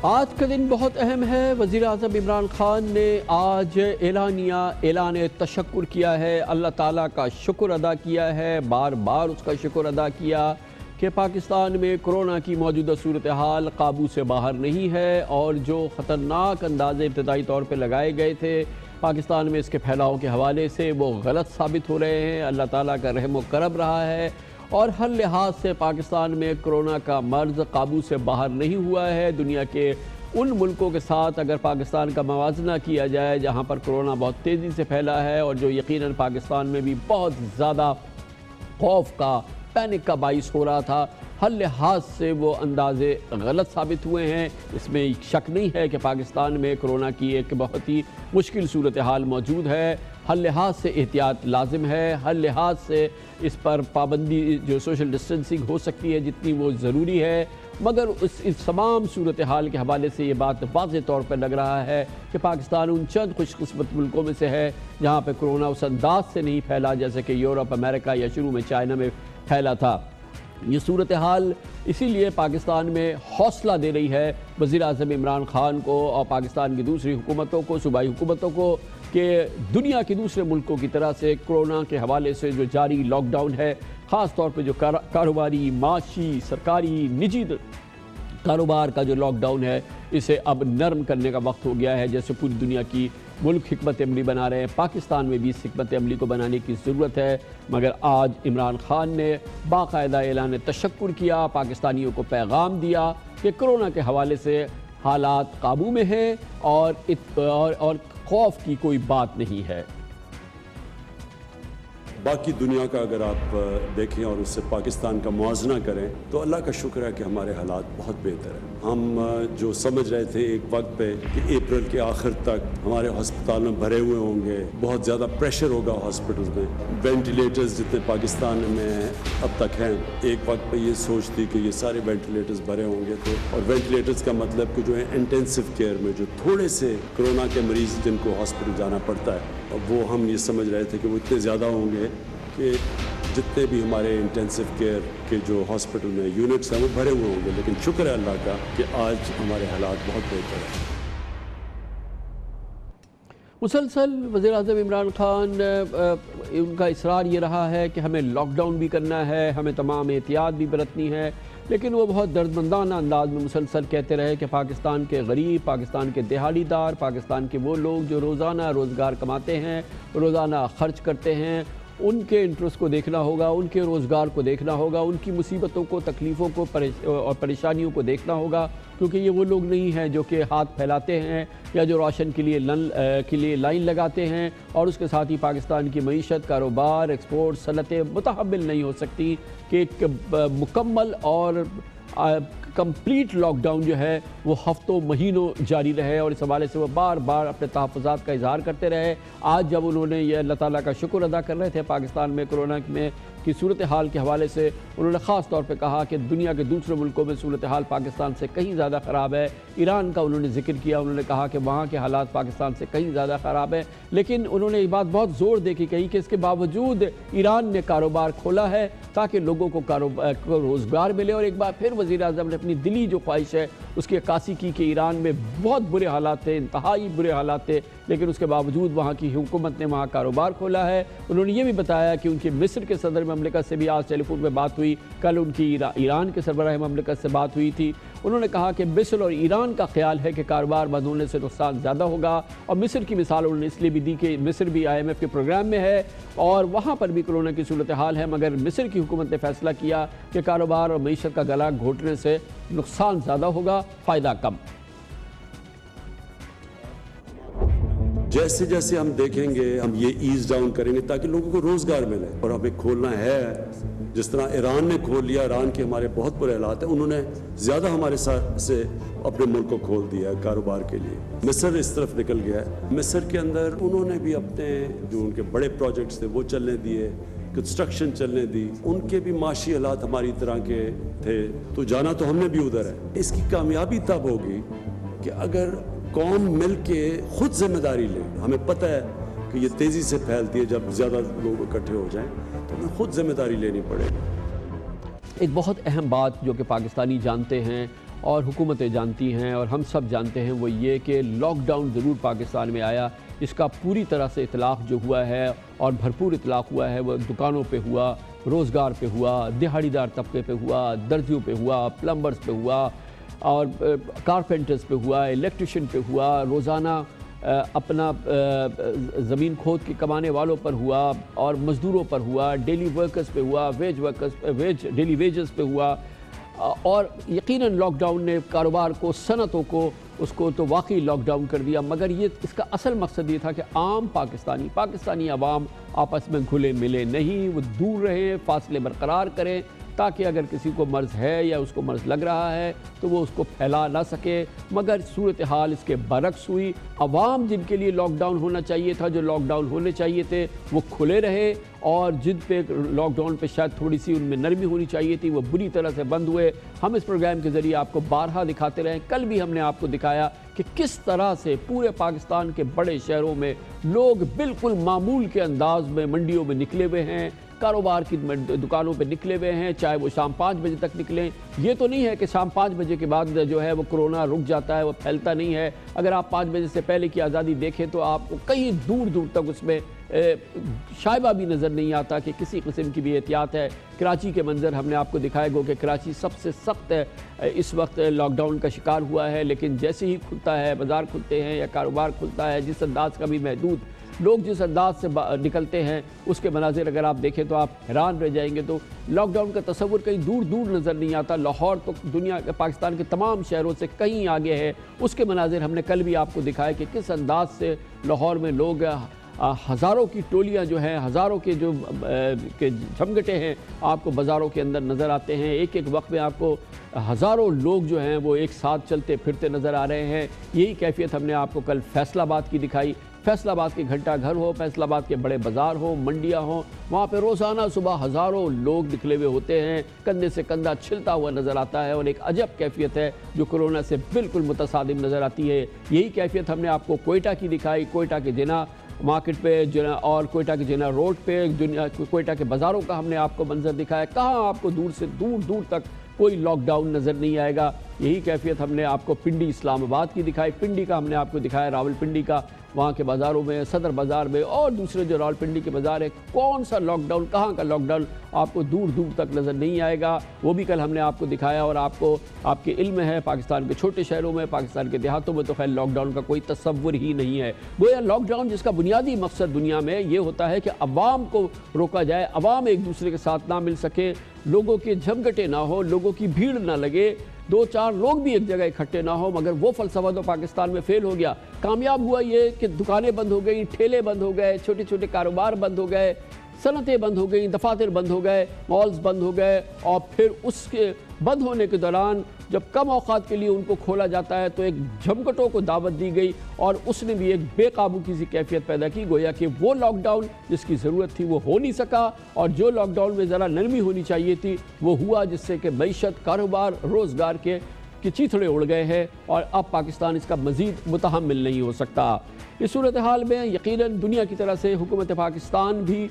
آج کا دن بہت اہم ہے۔ وزیر اعظم عمران خان نے آج اعلان تشکر کیا ہے، اللہ تعالیٰ کا شکر ادا کیا ہے، بار بار اس کا شکر ادا کیا کہ پاکستان میں کرونا کی موجودہ صورتحال قابو سے باہر نہیں ہے، اور جو خطرناک اندازے ابتدائی طور پہ لگائے گئے تھے پاکستان میں اس کے پھیلاؤ کے حوالے سے وہ غلط ثابت ہو رہے ہیں۔ اللہ تعالیٰ کا رحم و کرم رہا ہے، اور ہر لحاظ سے پاکستان میں کرونا کا مرض قابو سے باہر نہیں ہوا ہے۔ دنیا کے ان ملکوں کے ساتھ اگر پاکستان کا موازنہ کیا جائے جہاں پر کرونا بہت تیزی سے پھیلا ہے، اور جو یقیناً پاکستان میں بھی بہت زیادہ خوف کا، پینک کا باعث ہو رہا تھا، ہر لحاظ سے وہ اندازے غلط ثابت ہوئے ہیں۔ اس میں شک نہیں ہے کہ پاکستان میں کرونا کی ایک بہت ہی مشکل صورتحال موجود ہے، ہر لحاظ سے احتیاط لازم ہے، ہر لحاظ سے اس پر پابندی جو سوشل ڈسٹنسنگ ہو سکتی ہے جتنی وہ ضروری ہے، مگر اس تمام صورتحال کے حوالے سے یہ بات واضح طور پر لگ رہا ہے کہ پاکستان ان چند خوش قسمت ملکوں میں سے ہے جہاں پہ کرونا اس انداز سے نہیں پھیلا جیسے کہ یورپ، امریکہ یا شروع میں چائنا میں پھیلا تھا۔ یہ صورتحال اسی لیے پاکستان میں حوصلہ دے رہی ہے وزیر اعظم عمران خان کو اور پاکستان کی دوسری حکومتوں کو، صوبائی حکومتوں کو، کہ دنیا کے دوسرے ملکوں کی طرح سے کرونا کے حوالے سے جو جاری لاک ڈاؤن ہے، خاص طور پہ جو کاروباری، معاشی، سرکاری، نجی کاروبار کا جو لاک ڈاؤن ہے، اسے اب نرم کرنے کا وقت ہو گیا ہے۔ جیسے پوری دنیا کی ملک حکمت عملی بنا رہے ہیں، پاکستان میں بھی اس حکمت عملی کو بنانے کی ضرورت ہے، مگر آج عمران خان نے باقاعدہ اعلان تشکر کیا، پاکستانیوں کو پیغام دیا کہ کرونا کے حوالے سے حالات قابو میں ہیں اور خوف کی کوئی بات نہیں ہے۔ باقی دنیا کا اگر آپ دیکھیں اور اس سے پاکستان کا موازنہ کریں تو اللہ کا شکر ہے کہ ہمارے حالات بہت بہتر ہیں۔ ہم جو سمجھ رہے تھے ایک وقت پہ کہ اپریل کے آخر تک ہمارے ہسپتال میں بھرے ہوئے ہوں گے، بہت زیادہ پریشر ہوگا ہاسپٹل میں، وینٹیلیٹرز جتنے پاکستان میں اب تک ہیں، ایک وقت پہ یہ سوچ تھی کہ یہ سارے وینٹیلیٹرز بھرے ہوں گے، تو اور وینٹیلیٹرز کا مطلب کہ جو ہے انٹینسو کیئر میں جو تھوڑے سے کرونا کے مریض جن کو ہاسپٹل جانا پڑتا ہے، وہ ہم یہ سمجھ رہے تھے کہ وہ اتنے زیادہ ہوں گے کہ جتنے بھی ہمارے انٹینسو کیئر کے جو ہاسپٹل میں یونٹس ہیں وہ بھرے ہوئے ہوں گے، لیکن شکر ہے اللہ کا کہ آج ہمارے حالات بہت بہتر ہیں۔ مسلسل وزیر اعظم عمران خان ان کا اصرار یہ رہا ہے کہ ہمیں لاک ڈاؤن بھی کرنا ہے، ہمیں تمام احتیاط بھی برتنی ہے، لیکن وہ بہت دردمندانہ انداز میں مسلسل کہتے رہے کہ پاکستان کے غریب، پاکستان کے دہاڑی دار، پاکستان کے وہ لوگ جو روزانہ روزگار کماتے ہیں، روزانہ خرچ کرتے ہیں، ان کے انٹرسٹ کو دیکھنا ہوگا، ان کے روزگار کو دیکھنا ہوگا، ان کی مصیبتوں کو، تکلیفوں کو اور پریشانیوں کو دیکھنا ہوگا، کیونکہ یہ وہ لوگ نہیں ہیں جو کہ ہاتھ پھیلاتے ہیں یا جو راشن کے لیے لائن لگاتے ہیں، اور اس کے ساتھ ہی پاکستان کی معیشت، کاروبار، ایکسپورٹ، صنعتیں متحمل نہیں ہو سکتی کہ ایک مکمل اور کمپلیٹ لاک ڈاؤن جو ہے وہ ہفتوں مہینوں جاری رہے، اور اس حوالے سے وہ بار بار اپنے تحفظات کا اظہار کرتے رہے۔ آج جب انہوں نے یہ اللہ تعالیٰ کا شکر ادا کر رہے تھے پاکستان میں کورونا میں کی صورتحال کے حوالے سے، انہوں نے خاص طور پہ کہا کہ دنیا کے دوسرے ملکوں میں صورتحال پاکستان سے کہیں زیادہ خراب ہے۔ ایران کا انہوں نے ذکر کیا، انہوں نے کہا کہ وہاں کے حالات پاکستان سے کہیں زیادہ خراب ہے، لیکن انہوں نے یہ بات بہت زور دے کے کہی کہ اس کے باوجود ایران نے کاروبار کھولا ہے تاکہ لوگوں کو روزگار ملے، اور ایک بار پھر وزیر اعظم نے اپنی دلی جو خواہش ہے اس کی عکاسی کی کہ ایران میں بہت برے حالات تھے، انتہائی برے حالات تھے، لیکن اس کے باوجود وہاں کی حکومت نے وہاں کاروبار کھولا ہے۔ انہوں نے یہ بھی بتایا کہ ان کی مصر کے صدر مملکت سے بھی آج ٹیلی فون پہ بات ہوئی، کل ان کی ایران کے سربراہ مملکت سے بات ہوئی تھی۔ انہوں نے کہا کہ مصر اور ایران کا خیال ہے کہ کاروبار بند ہونے سے نقصان زیادہ ہوگا، اور مصر کی مثال انہوں نے اس لیے بھی دی کہ مصر بھی IMF کے پروگرام میں ہے اور وہاں پر بھی کورونا کی صورتحال ہے، مگر مصر کی حکومت نے فیصلہ کیا کہ کاروبار اور معیشت کا گلا گھونٹنے سے نقصان زیادہ ہوگا، فائدہ کم۔ جیسے جیسے ہم دیکھیں گے ہم یہ ایز ڈاؤن کریں گے تاکہ لوگوں کو روزگار ملے، اور ہمیں کھولنا ہے جس طرح ایران نے کھول لیا۔ ایران کے ہمارے بہت برے حالات ہیں، انہوں نے زیادہ ہمارے ساتھ سے اپنے ملک کو کھول دیا ہے کاروبار کے لیے۔ مصر اس طرف نکل گیا ہے، مصر کے اندر انہوں نے بھی اپنے جو ان کے بڑے پروجیکٹس تھے وہ چلنے دیے، کنسٹرکشن چلنے دی، ان کے بھی معاشی حالات ہماری طرح کے تھے، تو جانا تو ہم نے بھی ادھر ہے۔ اس کی کامیابی تب ہوگی کہ اگر قوم مل کے خود ذمہ داری لے۔ ہمیں پتہ ہے کہ یہ تیزی سے پھیلتی ہے، جب زیادہ لوگ اکٹھے ہو جائیں تو ہمیں خود ذمہ داری لینی پڑے گی۔ ایک بہت اہم بات جو کہ پاکستانی جانتے ہیں اور حکومتیں جانتی ہیں اور ہم سب جانتے ہیں وہ یہ کہ لاک ڈاؤن ضرور پاکستان میں آیا، اس کا پوری طرح سے اطلاق جو ہوا ہے اور بھرپور اطلاق ہوا ہے وہ دکانوں پہ ہوا، روزگار پہ ہوا، دہاڑی دار طبقے پہ ہوا، درزیوں پہ ہوا، پلمبرز پہ ہوا اور کارپینٹرز پہ ہوا، الیکٹریشین پہ ہوا، روزانہ اپنا زمین کھود کے کمانے والوں پر ہوا اور مزدوروں پر ہوا، ڈیلی ورکرز پہ ہوا، ڈیلی ویجز پہ ہوا، اور یقیناً لاک ڈاؤن نے کاروبار کو، صنعتوں کو، اس کو تو واقعی لاک ڈاؤن کر دیا، مگر یہ اس کا اصل مقصد یہ تھا کہ عام پاکستانی عوام آپس میں گھلے ملے نہیں، وہ دور رہیں، فاصلے برقرار کریں، تاکہ اگر کسی کو مرض ہے یا اس کو مرض لگ رہا ہے تو وہ اس کو پھیلا نہ سکے۔ مگر صورتحال اس کے برعکس ہوئی، عوام جن کے لیے لاک ڈاؤن ہونا چاہیے تھا، جو لاک ڈاؤن ہونے چاہیے تھے وہ کھلے رہے، اور جن پہ لاک ڈاؤن پہ شاید تھوڑی سی ان میں نرمی ہونی چاہیے تھی وہ بری طرح سے بند ہوئے۔ ہم اس پروگرام کے ذریعے آپ کو بارہا دکھاتے رہے، کل بھی ہم نے آپ کو دکھایا کہ کس طرح سے پورے پاکستان کے بڑے شہروں میں لوگ بالکل معمول کے انداز میں منڈیوں میں نکلے ہوئے ہیں، کاروبار کی دکانوں پہ نکلے ہوئے ہیں، چاہے وہ شام 5 بجے تک نکلیں۔ یہ تو نہیں ہے کہ شام 5 بجے کے بعد جو ہے وہ کورونا رک جاتا ہے، وہ پھیلتا نہیں ہے۔ اگر آپ 5 بجے سے پہلے کی آزادی دیکھیں تو آپ کو کہیں دور دور تک اس میں شائبہ بھی نظر نہیں آتا کہ کسی قسم کی بھی احتیاط ہے۔ کراچی کے منظر ہم نے آپ کو دکھائے گو کہ کراچی سب سے سخت اس وقت لاک ڈاؤن کا شکار ہوا ہے، لیکن جیسے ہی کھلتا ہے، بازار کھلتے ہیں یا کاروبار کھلتا ہے، جس انداز کا بھی محدود لوگ جس انداز سے نکلتے ہیں، اس کے مناظر اگر آپ دیکھیں تو آپ حیران رہ جائیں گے۔ تو لاک ڈاؤن کا تصور کہیں دور دور نظر نہیں آتا، لاہور تو پاکستان کے تمام شہروں سے کہیں آگے ہے۔ اس کے مناظر ہم نے کل بھی آپ کو دکھائے کہ کس انداز سے لاہور میں لوگ ہزاروں کی ٹولیاں جو ہیں، ہزاروں کے جو جھمگٹے ہیں آپ کو بازاروں کے اندر نظر آتے ہیں۔ ایک ایک وقت میں آپ کو ہزاروں لوگ جو ہیں وہ ایک ساتھ چلتے پھرتے نظر آ رہے ہیں۔ یہی کیفیت ہم نے آپ کو کل فیصل آباد کی دکھائی۔ فیصل آباد کے گھنٹہ گھر ہو، فیصل آباد کے بڑے بازار ہوں، منڈیاں ہوں، وہاں پہ روزانہ صبح ہزاروں لوگ نکلے ہوئے ہوتے ہیں، کندھے سے کندھا چھلتا ہوا نظر آتا ہے، اور ایک عجب کیفیت ہے جو کورونا سے بالکل متصادم نظر آتی ہے۔ یہی کیفیت ہم نے آپ کو کوئٹہ کی دکھائی، کوئٹہ کے جناح مارکیٹ پہ اور کوئٹہ کے جناح روڈ پہ، کوئٹہ کے بازاروں کا ہم نے آپ کو منظر دکھایا۔ کہاں آپ کو دور سے دور دور تک کوئی لاک ڈاؤن نظر نہیں آئے گا۔ یہی کیفیت ہم نے آپ کو پنڈی اسلام آباد کی دکھائی، پنڈی کا ہم نے آپ کو دکھایا، راول پنڈی کا، وہاں کے بازاروں میں، صدر بازار میں اور دوسرے جو راول پنڈی کے بازار ہے، کون سا لاک ڈاؤن، کہاں کا لاک ڈاؤن آپ کو دور دور تک نظر نہیں آئے گا۔ وہ بھی کل ہم نے آپ کو دکھایا، اور آپ کو آپ کے علم ہے پاکستان کے چھوٹے شہروں میں، پاکستان کے دیہاتوں میں تو خیر لاک ڈاؤن کا کوئی تصور ہی نہیں ہے۔ گویا لاک ڈاؤن جس کا بنیادی مقصد دنیا میں یہ ہوتا ہے کہ عوام کو روکا جائے، عوام ایک دوسرے کے ساتھ نہ مل سکے، لوگوں کے جھمگٹے نہ ہو، لوگوں کی بھیڑ نہ لگے، 2-4 لوگ بھی ایک جگہ اکٹھے نہ ہو۔ مگر وہ فلسفہ تو پاکستان میں فیل ہو گیا۔ کامیاب ہوا یہ کہ دکانیں بند ہو گئی، ٹھیلے بند ہو گئے، چھوٹے چھوٹے کاروبار بند ہو گئے، صنعتیں بند ہو گئیں، دفاتر بند ہو گئے، مالز بند ہو گئے، اور پھر اس کے بند ہونے کے دوران جب کم اوقات کے لیے ان کو کھولا جاتا ہے تو ایک جھمکٹوں کو دعوت دی گئی اور اس نے بھی ایک بے قابو کی سی کیفیت پیدا کی، گویا کہ وہ لاک ڈاؤن جس کی ضرورت تھی وہ ہو نہیں سکا، اور جو لاک ڈاؤن میں ذرا نرمی ہونی چاہیے تھی وہ ہوا، جس سے کہ معیشت، کاروبار، روزگار کے چیتھڑے اڑ گئے ہیں اور اب پاکستان اس کا مزید متحمل نہیں ہو سکتا۔ اس صورتحال میں یقیناً دنیا کی طرح سے حکومت پاکستان بھی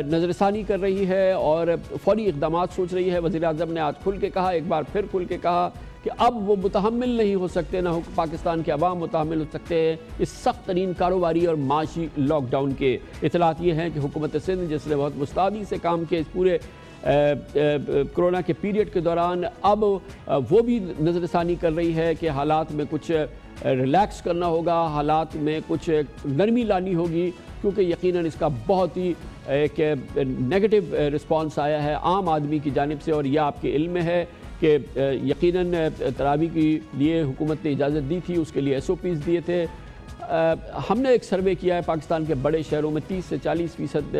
نظر ثانی کر رہی ہے اور فوری اقدامات سوچ رہی ہے۔ وزیر اعظم نے آج کھل کے کہا، ایک بار پھر کھل کے کہا کہ اب وہ متحمل نہیں ہو سکتے، نہ پاکستان کے عوام متحمل ہو سکتے ہیں اس سخت ترین کاروباری اور معاشی لاک ڈاؤن کے۔ اطلاعات یہ ہیں کہ حکومت سندھ، جس نے بہت مستعدی سے کام کیا اس پورے کرونا کے پیریڈ کے دوران، اب وہ بھی نظر ثانی کر رہی ہے کہ حالات میں کچھ ریلیکس کرنا ہوگا، حالات میں کچھ نرمی لانی ہوگی، کیونکہ یقیناً اس کا بہت ہی ایک نیگیٹو رسپانس آیا ہے عام آدمی کی جانب سے، اور یہ آپ کے علم میں ہے کہ یقیناً تراویح کے لیے حکومت نے اجازت دی تھی، اس کے لیے SOPs دیے تھے۔ ہم نے ایک سروے کیا ہے پاکستان کے بڑے شہروں میں، 30 سے 40%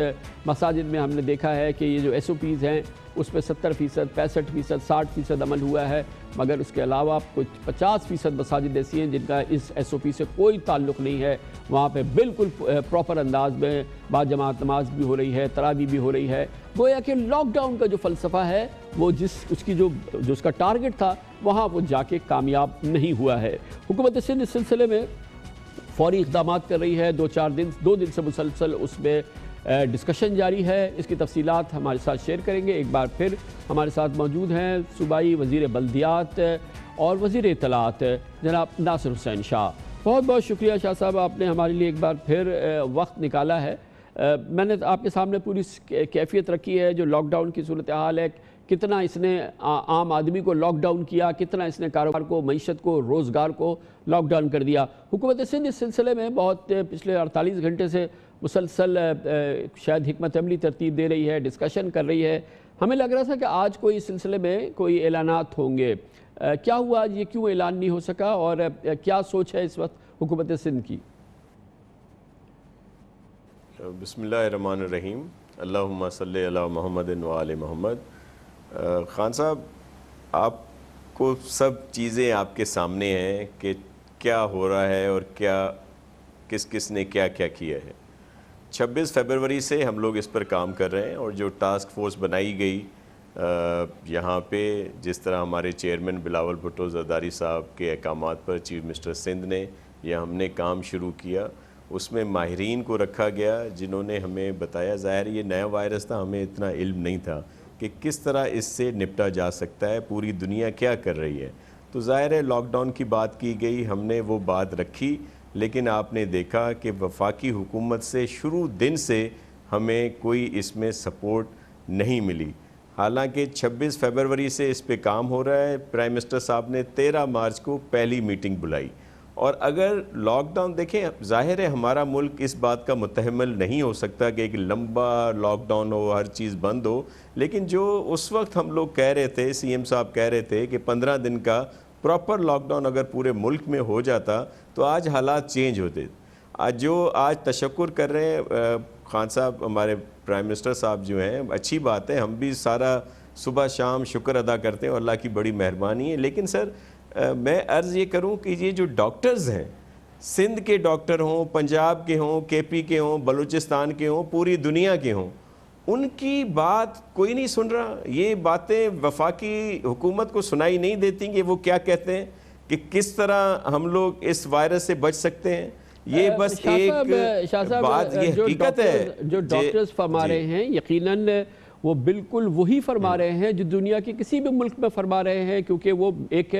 مساجد میں ہم نے دیکھا ہے کہ یہ جو SOPs ہیں اس پہ 70%، 65%، 60% عمل ہوا ہے، مگر اس کے علاوہ کچھ 50% مساجد ایسی ہیں جن کا اس SOP سے کوئی تعلق نہیں ہے، وہاں پہ بالکل پراپر انداز میں با جماعت نماز بھی ہو رہی ہے، تراویح بھی ہو رہی ہے۔ گویا کہ لاک ڈاؤن کا جو فلسفہ ہے وہ اس کی جو اس کا ٹارگٹ تھا وہاں وہ جا کے کامیاب نہیں ہوا ہے۔ حکومت سندھ اس سلسلے میں فوری اقدامات کر رہی ہے، دو دن سے مسلسل اس میں ڈسکشن جاری ہے۔ اس کی تفصیلات ہمارے ساتھ شیئر کریں گے۔ ایک بار پھر ہمارے ساتھ موجود ہیں صوبائی وزیر بلدیات اور وزیر اطلاعات جناب ناصر حسین شاہ۔ بہت بہت شکریہ شاہ صاحب، آپ نے ہمارے لیے ایک بار پھر وقت نکالا ہے۔ میں نے آپ کے سامنے پوری کیفیت رکھی ہے جو لاک ڈاؤن کی صورتحال ہے، کتنا اس نے عام آدمی کو لاک ڈاؤن کیا، کتنا اس نے کاروبار کو، معیشت کو، روزگار کو لاک ڈاؤن کر دیا۔ حکومت سندھ اس سلسلے میں بہت پچھلے 48 گھنٹے سے مسلسل شاید حکمت عملی ترتیب دے رہی ہے، ڈسکشن کر رہی ہے۔ ہمیں لگ رہا تھا کہ آج کوئی اس سلسلے میں کوئی اعلانات ہوں گے، کیا ہوا آج، یہ کیوں اعلان نہیں ہو سکا اور کیا سوچ ہے اس وقت حکومت سندھ کی؟ بسم اللہ الرحمن الرحیم، اللہم صلی علی محمد و آل محمد۔ خان صاحب، آپ کو سب چیزیں آپ کے سامنے ہیں کہ کیا ہو رہا ہے اور کس نے کیا کیا ہے۔ 26 فروری سے ہم لوگ اس پر کام کر رہے ہیں، اور جو ٹاسک فورس بنائی گئی یہاں پہ، جس طرح ہمارے چیئرمین بلاول بھٹو زرداری صاحب کے احکامات پر چیف منسٹر سندھ نے ہم نے کام شروع کیا، اس میں ماہرین کو رکھا گیا جنہوں نے ہمیں بتایا۔ ظاہر یہ نیا وائرس تھا، ہمیں اتنا علم نہیں تھا کہ کس طرح اس سے نپٹا جا سکتا ہے، پوری دنیا کیا کر رہی ہے۔ تو ظاہر ہے لاک ڈاؤن کی بات کی گئی، ہم نے وہ بات رکھی، لیکن آپ نے دیکھا کہ وفاقی حکومت سے شروع دن سے ہمیں کوئی اس میں سپورٹ نہیں ملی۔ حالانکہ 26 فروری سے اس پہ کام ہو رہا ہے، پرائم منسٹر صاحب نے 13 مارچ کو پہلی میٹنگ بلائی، اور اگر لاک ڈاؤن دیکھیں، ظاہر ہے ہمارا ملک اس بات کا متحمل نہیں ہو سکتا کہ ایک لمبا لاک ڈاؤن ہو، ہر چیز بند ہو، لیکن جو اس وقت ہم لوگ کہہ رہے تھے، CM صاحب کہہ رہے تھے کہ 15 دن کا پراپر لاک ڈاؤن اگر پورے ملک میں ہو جاتا تو آج حالات چینج ہوتے۔ آج تشکر کر رہے ہیں خان صاحب، ہمارے پرائم منسٹر صاحب جو ہیں، اچھی بات ہے، ہم بھی سارا صبح شام شکر ادا کرتے ہیں اور اللہ کی بڑی مہربانی ہے، لیکن سر میں عرض یہ کروں کہ یہ جو ڈاکٹرز ہیں، سندھ کے ڈاکٹر ہوں، پنجاب کے ہوں، KP کے ہوں، بلوچستان کے ہوں، پوری دنیا کے ہوں، ان کی بات کوئی نہیں سن رہا۔ یہ باتیں وفاقی حکومت کو سنائی نہیں دیتی کہ وہ کیا کہتے ہیں کہ کس طرح ہم لوگ اس وائرس سے بچ سکتے ہیں۔ یہ بس ایک بات، یہ حقیقت ہے۔ جو ڈاکٹرز فرما رہے ہیں یقیناً وہ بالکل وہی فرما رہے ہیں جو دنیا کے کسی بھی ملک میں فرما رہے ہیں، کیونکہ وہ ایک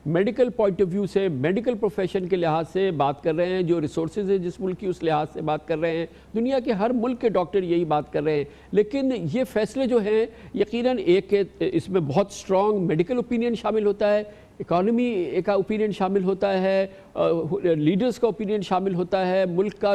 میڈیکل پوائنٹ آف ویو سے، میڈیکل پروفیشن کے لحاظ سے بات کر رہے ہیں، جو ریسورسز ہے جس ملک کی اس لحاظ سے بات کر رہے ہیں، دنیا کے ہر ملک کے ڈاکٹر یہی بات کر رہے ہیں۔ لیکن یہ فیصلے جو ہیں یقیناً ایک اس میں بہت سٹرونگ میڈیکل اوپینین شامل ہوتا ہے، اکانومی کا اوپینین شامل ہوتا ہے، لیڈرز کا اوپینین شامل ہوتا ہے، ملک کا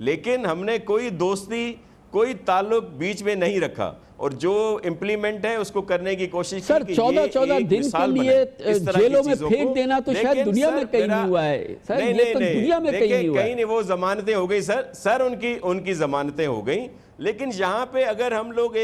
لیکن ہم نے کوئی دوستی کوئی تعلق بیچ میں نہیں رکھا اور جو امپلیمنٹ ہے اس کو کرنے کی کوشش کی سر 14 دن کے لیے جیلوں میں پھینک دینا تو شاید دنیا میں کہیں نہیں ہوا ہے سر، یہ تو دنیا میں کہیں نہیں ہوا ہے. کہیں نہیں، وہ ضمانتیں ہو گئی سر ان کی ضمانتیں ہو گئیں. لیکن یہاں پہ اگر ہم لوگ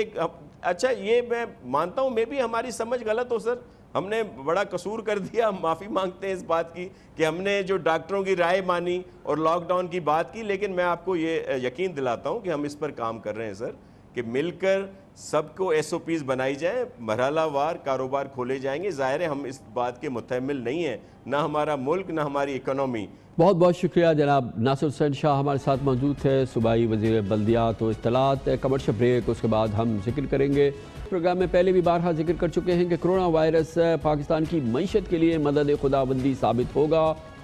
اچھا یہ میں مانتا ہوں میں بھی ہماری سمجھ غلط ہو سر، ہم نے بڑا قصور کر دیا، ہم معافی مانگتے ہیں اس بات کی کہ ہم نے جو ڈاکٹروں کی رائے مانی اور لاک ڈاؤن کی بات کی. لیکن میں آپ کو یہ یقین دلاتا ہوں کہ ہم اس پر کام کر رہے ہیں سر، کہ مل کر سب کو ایس او پیز بنائی جائیں، مرحلہ وار کاروبار کھولے جائیں گے. ظاہر ہے ہم اس بات کے متحمل نہیں ہیں، نہ ہمارا ملک نہ ہماری اکنومی. بہت بہت شکریہ جناب ناصر حسین شاہ ہمارے ساتھ موجود ہے، صوبائی وزیر بلدیات و اطلاعات. کمرشل بریک، اس کے بعد ہم ذکر کریں گے. پروگرام میں پہلے بھی بارہا ذکر کر چکے ہیں کہ کرونا وائرس پاکستان کی معیشت کے لیے مدد خداوندی ثابت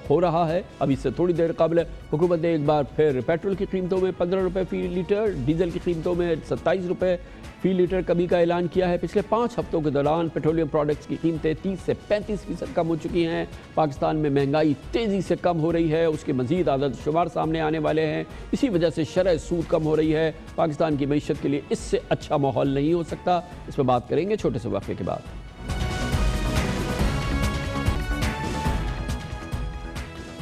ہو رہا ہے. ابھی سے تھوڑی دیر قبل حکومت نے ایک بار پھر پیٹرول کی قیمتوں میں 15 روپے فی لیٹر، ڈیزل کی قیمتوں میں 27 روپے فی لیٹر کمی کا اعلان کیا ہے. پچھلے 5 ہفتوں کے دوران پیٹرولیم پروڈکٹس کی قیمتیں 30 سے 35% کم ہو چکی ہیں. پاکستان میں مہنگائی تیزی سے کم ہو رہی ہے، اس کے مزید عدد شمار سامنے آنے والے ہیں. اسی وجہ سے شرح سود کم ہو رہی ہے. پاکستان کی معیشت کے لیے اس سے اچھا ماحول نہیں ہو سکتا. اس پہ بات کریں گے چھوٹے سے وقفے کے بعد.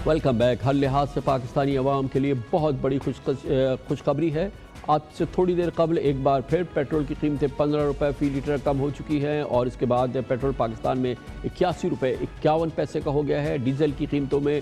Welcome back. ہر لحاظ سے پاکستانی عوام کے لیے بہت بڑی خوشخبری ہے. آج سے تھوڑی دیر قبل ایک بار پھر پیٹرول کی قیمتیں 15 روپے فی لیٹر کم ہو چکی ہیں اور اس کے بعد پیٹرول پاکستان میں 81 روپے 51 پیسے کا ہو گیا ہے. ڈیزل کی قیمتوں میں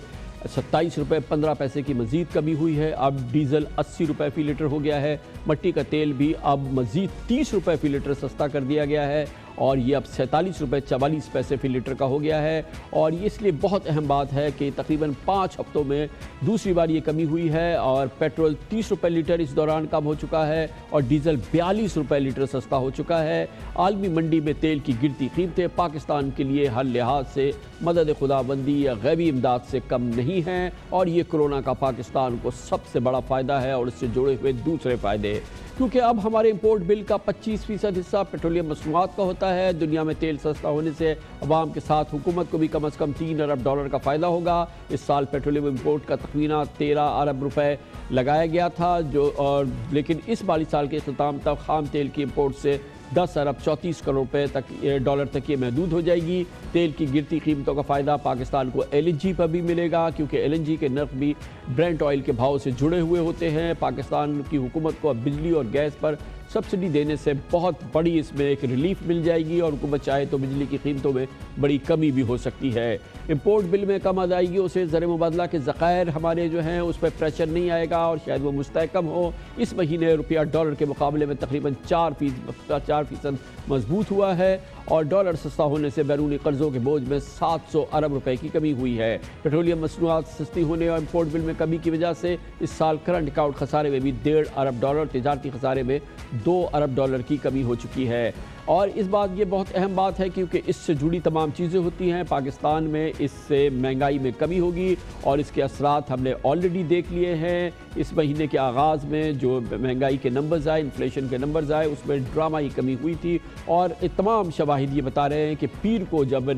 27 روپے 15 پیسے کی مزید کمی ہوئی ہے. اب ڈیزل 80 روپے فی لیٹر ہو گیا ہے. مٹی کا تیل بھی اب مزید 30 روپے فی لیٹر سستا کر دیا گیا ہے اور یہ اب 47 روپے 44 پیسے فی لیٹر کا ہو گیا ہے. اور یہ اس لیے بہت اہم بات ہے کہ تقریباً 5 ہفتوں میں دوسری بار یہ کمی ہوئی ہے اور پیٹرول 30 روپے لیٹر اس دوران کم ہو چکا ہے اور ڈیزل 42 روپے لیٹر سستا ہو چکا ہے. عالمی منڈی میں تیل کی گرتی قیمتیں پاکستان کے لیے ہر لحاظ سے مدد خداوندی یا غیبی امداد سے کم نہیں ہیں اور یہ کرونا کا پاکستان کو سب سے بڑا فائدہ ہے اور اس سے جڑے ہوئے دوسرے فائدے، کیونکہ اب ہمارے امپورٹ بل کا 25% حصہ پیٹرولیم مصنوعات کا ہوتا ہے. دنیا میں تیل سستا ہونے سے عوام کے ساتھ حکومت کو بھی کم از کم $3 ارب کا فائدہ ہوگا. اس سال پیٹرولیم امپورٹ کا تخمینہ 13 ارب روپے لگایا گیا تھا لیکن اس مالی سال کے اختتام تک خام تیل کی امپورٹ سے 10 ارب 34 کروڑ ڈالر تک یہ محدود ہو جائے گی. تیل کی گرتی قیمتوں کا فائدہ پاکستان کو LNG پر بھی ملے گا کیونکہ LNG کے نرخ بھی برینٹ آئل کے بھاؤ سے جڑے ہوئے ہوتے ہیں. پاکستان کی حکومت کو اب بجلی اور گیس پر سبسڈی دینے سے بہت بڑی اس میں ایک ریلیف مل جائے گی اور حکومت چاہے تو بجلی کی قیمتوں میں بڑی کمی بھی ہو سکتی ہے. امپورٹ بل میں کم ادائیگیوں سے زر مبادلہ کے ذخائر ہمارے جو ہیں اس پہ پریشر نہیں آئے گا اور شاید وہ مستحکم ہو. اس مہینے روپیہ ڈالر کے مقابلے میں تقریباً 4% مضبوط ہوا ہے اور ڈالر سستا ہونے سے بیرونی قرضوں کے بوجھ میں 700 ارب روپے کی کمی ہوئی ہے. پیٹرولیم مصنوعات سستی ہونے اور امپورٹ بل میں کمی کی وجہ سے اس سال کرنٹ اکاؤنٹ خسارے میں بھی $1.5 ارب، تجارتی خسارے میں $2 ارب کی کمی ہو چکی ہے. اور اس بات یہ بہت اہم بات ہے کیونکہ اس سے جڑی تمام چیزیں ہوتی ہیں. پاکستان میں اس سے مہنگائی میں کمی ہوگی اور اس کے اثرات ہم نے آلریڈی دیکھ لیے ہیں. اس مہینے کے آغاز میں جو مہنگائی کے نمبرز آئے، انفلیشن کے نمبرز آئے، اس میں ڈرامائی کمی ہوئی تھی اور تمام شواہد یہ بتا رہے ہیں کہ پیر کو جب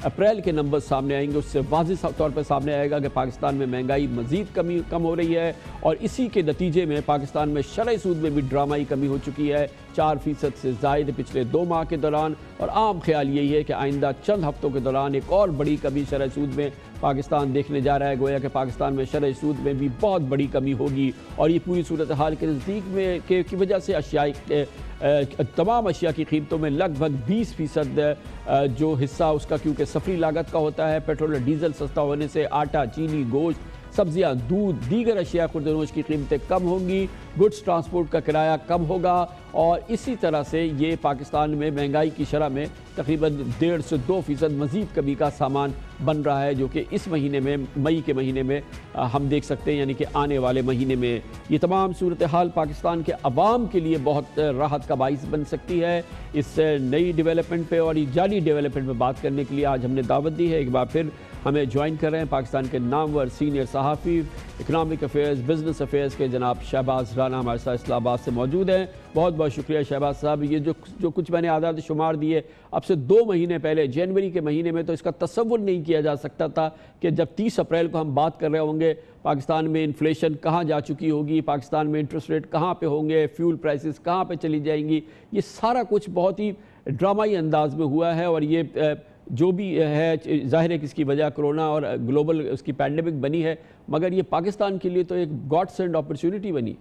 اپریل کے نمبر سامنے آئیں گے اس سے واضح طور پر سامنے آئے گا کہ پاکستان میں مہنگائی مزید کم ہو رہی ہے اور اسی کے نتیجے میں پاکستان میں شرح سود میں بھی ڈرامائی کمی ہو چکی ہے 4% سے زائد پچھلے 2 ماہ کے دوران. اور عام خیال یہی ہے کہ آئندہ چند ہفتوں کے دوران ایک اور بڑی کمی شرح سود میں پاکستان دیکھنے جا رہا ہے. گویا کہ پاکستان میں شرح سود میں بھی بہت بڑی کمی ہوگی اور یہ پوری صورتحال کے نزدیک میں کی وجہ سے تمام اشیاء کی قیمتوں میں لگ بھگ 20% جو حصہ اس کا کیونکہ سفری لاگت کا ہوتا ہے. پیٹرول اور ڈیزل سستا ہونے سے آٹا، چینی، گوشت، سبزیاں، دودھ، دیگر اشیاء خوردنوش کی قیمتیں کم ہوں گی. گڈس ٹرانسپورٹ کا کرایہ کم ہوگا اور اسی طرح سے یہ پاکستان میں مہنگائی کی شرح میں تقریباً 1.5 سے 2% مزید کمی کا سامان بن رہا ہے جو کہ اس مہینے میں مئی کے مہینے میں ہم دیکھ سکتے ہیں، یعنی کہ آنے والے مہینے میں. یہ تمام صورتحال پاکستان کے عوام کے لیے بہت راحت کا باعث بن سکتی ہے. اس نئی ڈیولپمنٹ پہ اور جعلی ڈیولپمنٹ پہ بات کرنے کے لیے آج ہم نے دعوت دی ہے. ایک بار پھر ہمیں جوائن کر رہے ہیں پاکستان کے نامور سینئر صحافی اکنامک افیئرز بزنس افیئرز کے جناب شہباز رانا ہمارے ساتھ اسلام آباد سے موجود ہیں. بہت بہت شکریہ شہباز صاحب. یہ جو کچھ میں نے اعداد شمار دیے اب سے 2 مہینے پہلے جنوری کے مہینے میں تو اس کا تصور نہیں کیا جا سکتا تھا کہ جب 30 اپریل کو ہم بات کر رہے ہوں گے پاکستان میں انفلیشن کہاں جا چکی ہوگی, پاکستان میں انٹرسٹ ریٹ کہاں پہ ہوں گے, فیول پرائسز کہاں پہ چلی جائیں گی. یہ سارا کچھ بہت ہی ڈرامائی انداز میں ہوا ہے اور یہ جو بھی ہے ظاہر ہے کہ اس کی وجہ کرونا اور گلوبل اس کی پینڈیمک بنی ہے, مگر یہ پاکستان کے لیے تو ایک گاڈ سینڈ اپرچونٹی بنی.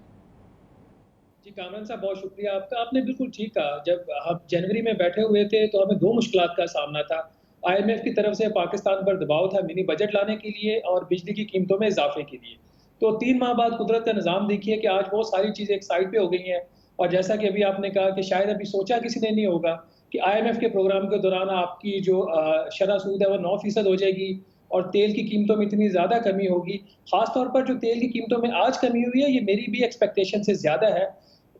جی کامران صاحب بہت شکریہ آپ کا. آپ نے بالکل ٹھیک کہا. جب ہم جنوری میں بیٹھے ہوئے تھے تو ہمیں 2 مشکلات کا سامنا تھا. IMF کی طرف سے پاکستان پر دباؤ تھا منی بجٹ لانے کے لیے اور بجلی کی قیمتوں میں اضافے کے لیے. تو 3 ماہ بعد قدرت کا نظام دیکھیے کہ آج وہ ساری چیزیں ایک سائڈ پہ ہو گئی ہیں. اور جیسا کہ ابھی آپ نے کہا کہ شاید ابھی سوچا کسی نے نہیں ہوگا کہ IMF کے پروگرام کے دوران آپ کی جو شرح سود ہے وہ 9% ہو جائے گی اور تیل کی قیمتوں میں اتنی زیادہ کمی ہوگی. خاص طور پر جو تیل کی قیمتوں میں آج کمی ہوئی ہے یہ میری بھی ایکسپیکٹیشن سے زیادہ ہے.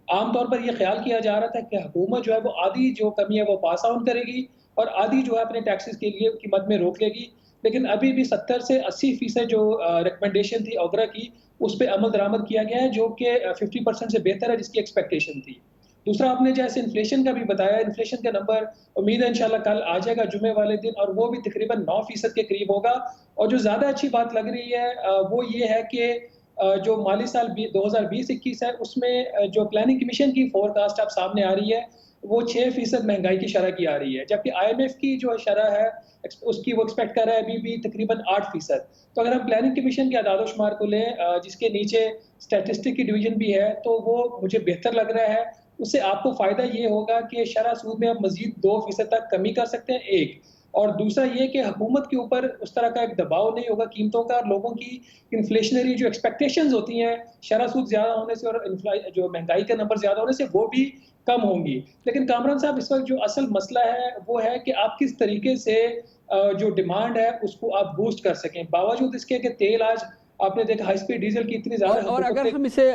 عام طور پر یہ خیال کیا جا رہا تھا کہ حکومت جو ہے وہ آدھی جو کمی ہے وہ پاس آن کرے گی اور آدھی جو ہے اپنے ٹیکسز کے لیے قیمت میں روک لے گی. لیکن ابھی بھی 70 سے 80% جو ریکمنڈیشن تھی اوگرا کی اس پہ عمل درآمد کیا گیا ہے جو کہ 50% سے بہتر ہے جس کی ایکسپیکٹیشن تھی. دوسرا آپ نے جیسے انفلیشن کا بھی بتایا, انفلیشن کا نمبر امید ہے انشاءاللہ کل آ جائے گا جمعے والے دن اور وہ بھی تقریباً 9% کے قریب ہوگا. اور جو زیادہ اچھی بات لگ رہی ہے وہ یہ ہے کہ جو مالی سال 2020-21 ہے اس میں جو پلاننگ کمیشن کی فورکاسٹ اب سامنے آ رہی ہے وہ 6% مہنگائی کی شرح کی آ رہی ہے, جبکہ IMF کی جو شرح ہے اس کی وہ ایکسپیکٹ کر رہا ہے ابھی بھی تقریباً 8%. تو اگر ہم پلاننگ کمیشن کے اعداد و شمار کو لیں جس کے نیچے اسٹیٹسٹک کی ڈویژن بھی ہے تو وہ مجھے بہتر لگ رہا ہے. اس سے آپ کو فائدہ یہ ہوگا کہ شرح سود میں آپ مزید 2% تک کمی کر سکتے ہیں ایک, اور دوسرا یہ کہ حکومت کے اوپر اس طرح کا ایک دباؤ نہیں ہوگا قیمتوں کا. لوگوں کی انفلیشنری جو ایکسپیکٹیشنز ہوتی ہیں شرح سود زیادہ ہونے سے اور جو مہنگائی کا نمبر زیادہ ہونے سے وہ بھی کم ہوں گی. لیکن کامران صاحب اس وقت جو اصل مسئلہ ہے وہ ہے کہ آپ کس طریقے سے جو ڈیمانڈ ہے اس کو آپ بوسٹ کر سکیں باوجود اس کے کہ تیل آج آپ نے دیکھا ہائی سپیڈ ڈیزل کی اتنی زیادہ. اور اگر ہم اسے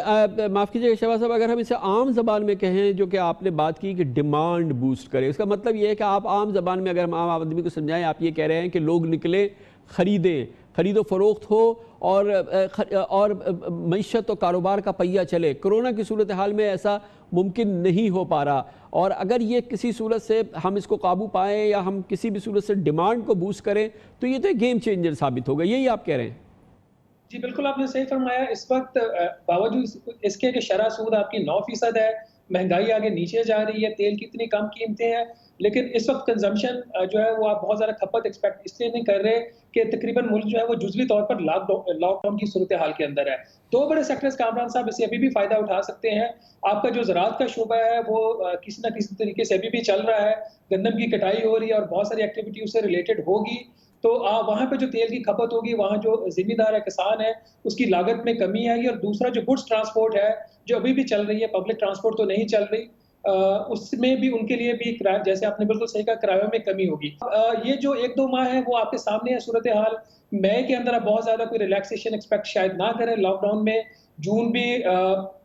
معاف کیجیے شہباز صاحب, اگر ہم اسے عام زبان میں کہیں جو کہ آپ نے بات کی کہ ڈیمانڈ بوسٹ کرے, اس کا مطلب یہ ہے کہ آپ عام زبان میں اگر ہم عام آدمی کو سمجھائیں آپ یہ کہہ رہے ہیں کہ لوگ نکلے خریدیں, خرید و فروخت ہو اور معیشت و کاروبار کا پہیہ چلے. کرونا کی صورتحال میں ایسا ممکن نہیں ہو پا رہا اور اگر یہ کسی صورت سے ہم اس کو قابو پائیں یا ہم کسی بھی صورت سے ڈیمانڈ کو بوسٹ کریں تو یہ تو گیم چینجر ثابت ہوگا. یہی آپ کہہ رہے ہیں؟ جی بالکل آپ نے صحیح فرمایا. اس وقت باوجود اس کے کہ شرح سود آپ کی 9% ہے, مہنگائی آگے نیچے جا رہی ہے, تیل کی اتنی کم قیمتیں ہیں, لیکن اس وقت کنزمپشن جو ہے وہ آپ بہت زیادہ کھپت ایکسپیکٹ اس لیے نہیں کر رہے کہ تقریباً ملک جو ہے وہ جزوی طور پر لاک ڈاؤن کی صورتحال کے اندر ہے. 2 بڑے سیکٹرز کامران صاحب اسے ابھی بھی فائدہ اٹھا سکتے ہیں. آپ کا جو زراعت کا شعبہ ہے وہ کسی نہ کسی طریقے سے ابھی بھی چل رہا ہے, گندم کی کٹائی ہو رہی ہے اور بہت ساری ایکٹیویٹی اس سے ریلیٹڈ ہوگی. تو وہاں پہ جو تیل کی کھپت ہوگی وہاں جو ذمہ دار ہے کسان ہے اس کی لاگت میں کمی آئے گی. اور دوسرا جو گڈس ٹرانسپورٹ ہے جو ابھی بھی چل رہی ہے, پبلک ٹرانسپورٹ تو نہیں چل رہی, اس میں بھی ان کے لیے بھی جیسے آپ نے بالکل صحیح کہا کرایوں میں کمی ہوگی. یہ جو 1-2 ماہ ہے وہ آپ کے سامنے ہے صورتحال. مئی کے اندر آپ بہت زیادہ کوئی ریلیکسیشن ایکسپیکٹ شاید نہ کریں لاک ڈاؤن میں. جون بھی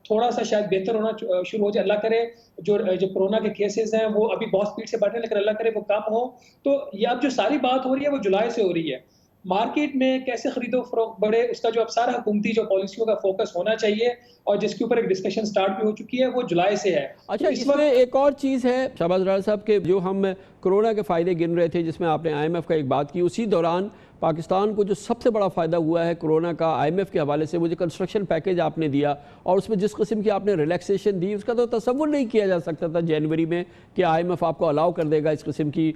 تھوڑا سا شاید بہتر ہونا شروع ہو جائے, اللہ کرے جو کورونا کے کیسز ہیں وہ ابھی بہت سپیڈ سے بڑھ رہے ہیں لیکن اللہ کرے وہ کم ہو. تو یہ اب جو ساری بات ہو رہی ہے وہ جولائی سے ہو رہی ہے. مارکیٹ میں کیسے خرید و فروخت بڑھے اس کا جو اب سارا حکومتی جو پالیسیوں کا فوکس ہونا چاہیے اور جس کے اوپر ایک ڈسکشن سٹارٹ بھی ہو چکی ہے وہ جولائی سے ہے. اچھا اس میں ایک اور چیز ہے شہباز رانا صاحب کہ جو ہم کرونا کے فائدے گن رہے تھے جس میں آپ نے IMF کا ایک بات کی, اسی دوران پاکستان کو جو سب سے بڑا فائدہ ہوا ہے کرونا کا IMF کے حوالے سے وہ جو کنسٹرکشن پیکیج آپ نے دیا اور اس میں جس قسم کی آپ نے ریلیکسیشن دی اس کا تو تصور نہیں کیا جا سکتا تھا جنوری میں کہ IMF آپ کو الاؤ کر دے گا اس قسم کی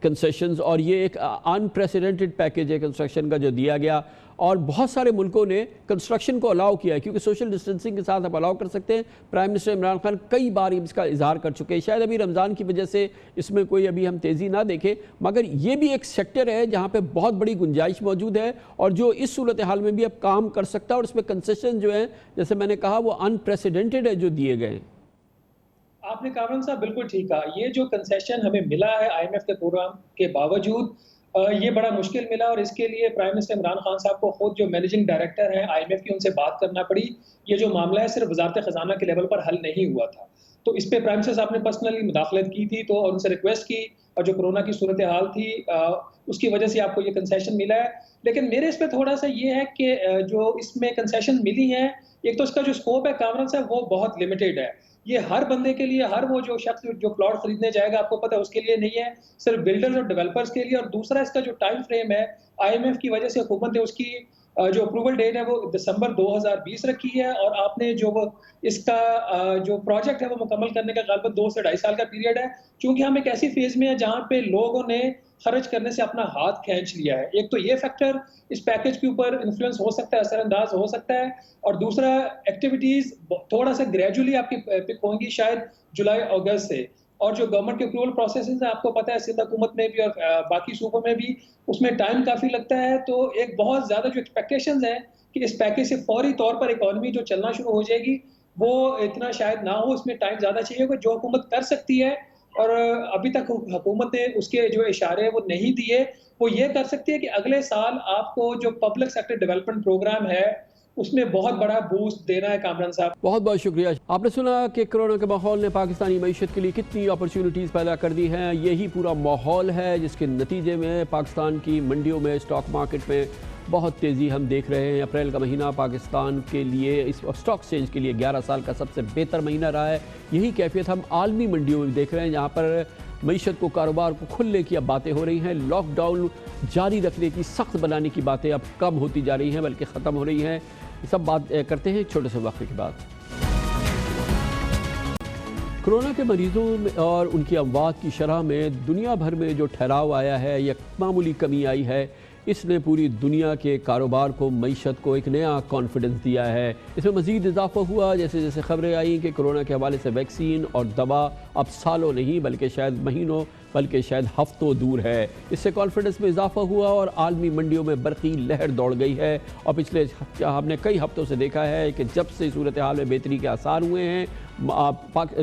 کنسیشنز. اور یہ ایک انپریسیڈنٹڈ پیکیج ہے کنسٹرکشن کا جو دیا گیا اور بہت سارے ملکوں نے کنسٹرکشن کو الاؤ کیا ہے کیونکہ سوشل ڈسٹنسنگ کے ساتھ آپ الاؤ کر سکتے ہیں. پرائم منسٹر عمران خان کئی بار اس کا اظہار کر چکے ہیں. شاید ابھی رمضان کی وجہ سے اس میں کوئی ابھی ہم تیزی نہ دیکھیں مگر یہ بھی ایک سیکٹر ہے جہاں پہ بہت بڑی گنجائش موجود ہے اور جو اس صورتحال میں بھی اب کام کر سکتا ہے اور اس میں کنسیشن جو ہیں جیسے میں نے کہا وہ انپریسیڈنٹڈ ہے جو دیے گئے ہیں. آپ نے کامران صاحب بالکل ٹھیک کہا. یہ جو کنسیشن ہمیں ملا ہے IMF کے پروگرام کے باوجود یہ بڑا مشکل ملا اور اس کے لیے پرائم منسٹر عمران خان صاحب کو خود جو مینیجنگ ڈائریکٹر ہیں IMF کی ان سے بات کرنا پڑی. یہ جو معاملہ ہے صرف وزارت خزانہ کے لیول پر حل نہیں ہوا تھا تو اس پہ پرائم منسٹر صاحب نے پرسنلی مداخلت کی تھی تو ان سے ریکویسٹ کی اور جو کورونا کی صورتحال تھی اس کی وجہ سے آپ کو یہ کنسیشن ملا ہے. لیکن میرے اس پہ تھوڑا سا یہ ہے کہ جو اس میں کنسیشن ملی ہیں، ایک تو اس کا جو اسکوپ ہے کامران صاحب وہ بہت لمیٹیڈ ہے. یہ ہر بندے کے لیے، ہر وہ جو شخص جو پلاٹ خریدنے جائے گا، آپ کو پتہ ہے اس کے لیے نہیں ہے، صرف بلڈرز اور ڈیولپرز کے لیے. اور دوسرا اس کا جو ٹائم فریم ہے، IMF کی وجہ سے حکومت نے اس کی جو اپروول ڈیٹ ہے وہ دسمبر 2020 رکھی ہے، اور آپ نے جو اس کا جو پروجیکٹ ہے وہ مکمل کرنے کا غالباً 2 سے 2.5 سال کا پیریڈ ہے. چونکہ ہم ایک ایسی فیز میں ہیں جہاں پہ لوگوں نے خرچ کرنے سے اپنا ہاتھ کھینچ لیا ہے. ایک تو یہ فیکٹر اس پیکج کے اوپر انفلوئنس ہو سکتا ہے، اثر انداز ہو سکتا ہے، اور دوسرا ایکٹیویٹیز تھوڑا سا گریجولی آپ کی پک ہوں گی شاید جولائی اگست سے. اور جو گورنمنٹ کے اپروول پروسیسز ہیں، آپ کو پتہ ہے سندھ حکومت میں بھی اور باقی صوبوں میں بھی اس میں ٹائم کافی لگتا ہے. تو ایک بہت زیادہ جو ایکسپیکٹیشنز ہیں کہ اس پیکج سے فوری طور پر اکانومی جو چلنا شروع ہو جائے گی، وہ اتنا شاید نہ ہو. اس میں ٹائم زیادہ چاہیے ہوگا. جو حکومت کر سکتی ہے، اور ابھی تک حکومت نے اس کے جو اشارے وہ نہیں دیے، وہ یہ کر سکتی ہے کہ اگلے سال آپ کو جو پبلک سیکٹر ڈیولپمنٹ پروگرام ہے اس میں بہت بڑا بوسٹ دینا ہے. کامران صاحب بہت بہت شکریہ. آپ نے سنا کہ کرونا کے ماحول نے پاکستانی معیشت کے لیے کتنی اپرچونٹیز پیدا کر دی ہیں. یہی پورا ماحول ہے جس کے نتیجے میں پاکستان کی منڈیوں میں، اسٹاک مارکیٹ میں بہت تیزی ہم دیکھ رہے ہیں. اپریل کا مہینہ پاکستان کے لیے، اس اسٹاک ایکسچینج کے لیے 11 سال کا سب سے بہتر مہینہ رہا ہے. یہی کیفیت ہم عالمی منڈیوں میں دیکھ رہے ہیں، جہاں پر معیشت کو، کاروبار کو کھلنے کی اب باتیں ہو رہی ہیں. لاک ڈاؤن جاری رکھنے کی، سخت بنانے کی باتیں اب کم ہوتی جا رہی ہیں بلکہ ختم ہو رہی ہیں. سب بات کرتے ہیں ایک چھوٹے سے وقفے کے بعد. کرونا کے مریضوں اور ان کی اموات کی شرح میں دنیا بھر میں جو ٹھہراؤ آیا ہے یا معمولی کمی آئی ہے، اس نے پوری دنیا کے کاروبار کو، معیشت کو ایک نیا کانفیڈنس دیا ہے. اس میں مزید اضافہ ہوا جیسے جیسے خبریں آئیں کہ کرونا کے حوالے سے ویکسین اور دوا اب سالوں نہیں بلکہ شاید مہینوں بلکہ شاید ہفتوں دور ہے. اس سے کانفیڈنس میں اضافہ ہوا اور عالمی منڈیوں میں برقی لہر دوڑ گئی ہے. اور پچھلے ہم نے کئی ہفتوں سے دیکھا ہے کہ جب سے صورتحال میں بہتری کے آثار ہوئے ہیں،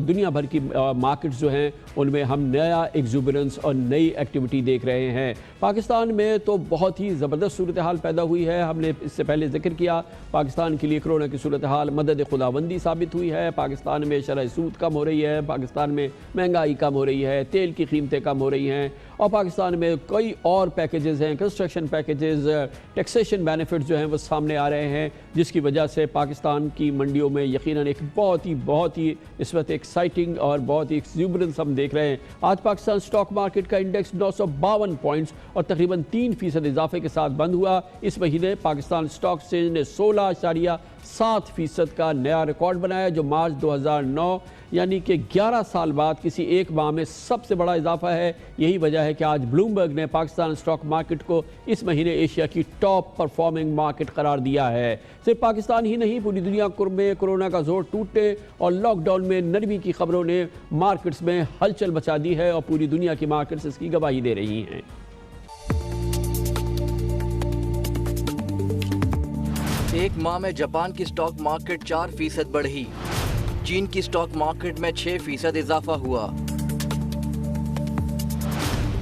دنیا بھر کی مارکیٹس جو ہیں ان میں ہم نیا ایگزوبرنس اور نئی ایکٹیویٹی دیکھ رہے ہیں. پاکستان میں تو بہت ہی زبردست صورتحال پیدا ہوئی ہے. ہم نے اس سے پہلے ذکر کیا پاکستان کے لیے کرونا کی صورتحال مدد خداوندی ثابت ہوئی ہے. پاکستان میں شرح سود کم ہو رہی ہے، پاکستان میں مہنگائی کم ہو رہی ہے، تیل کی قیمتیں کم ہو رہی ہیں، اور پاکستان میں کئی اور پیکیجز ہیں، کنسٹرکشن پیکیجز، ٹیکسیشن بینیفٹس جو ہیں وہ سامنے آ رہے ہیں، جس کی وجہ سے پاکستان کی منڈیوں میں یقیناً ایک بہت ہی اس وقت ایکسائٹنگ اور بہت ہی ایکسیوبرنس ہم دیکھ رہے ہیں. آج پاکستان اسٹاک مارکیٹ کا انڈیکس 952 پوائنٹس اور تقریباً 3% اضافے کے ساتھ بند ہوا. اس مہینے پاکستان اسٹاک ایکسچینج نے 16.7% کا نیا ریکارڈ بنایا، جو مارچ 2009 یعنی کہ 11 سال بعد کسی ایک ماہ میں سب سے بڑا اضافہ ہے. یہی وجہ ہے کہ آج بلومبرگ نے پاکستان اسٹاک مارکیٹ کو اس مہینے ایشیا کی ٹاپ پرفارمنگ مارکیٹ قرار دیا ہے. صرف پاکستان ہی نہیں، پوری دنیا میں کورونا کا زور ٹوٹنے اور لاک ڈاؤن میں نرمی کی خبروں نے مارکیٹس میں ہلچل مچا دی ہے، اور پوری دنیا کی مارکیٹس اس کی گواہی دے رہی ہیں. ایک ماہ میں جاپان کی اسٹاک مارکیٹ 4% بڑھی، چین کی اسٹاک مارکیٹ میں 6% اضافہ ہوا،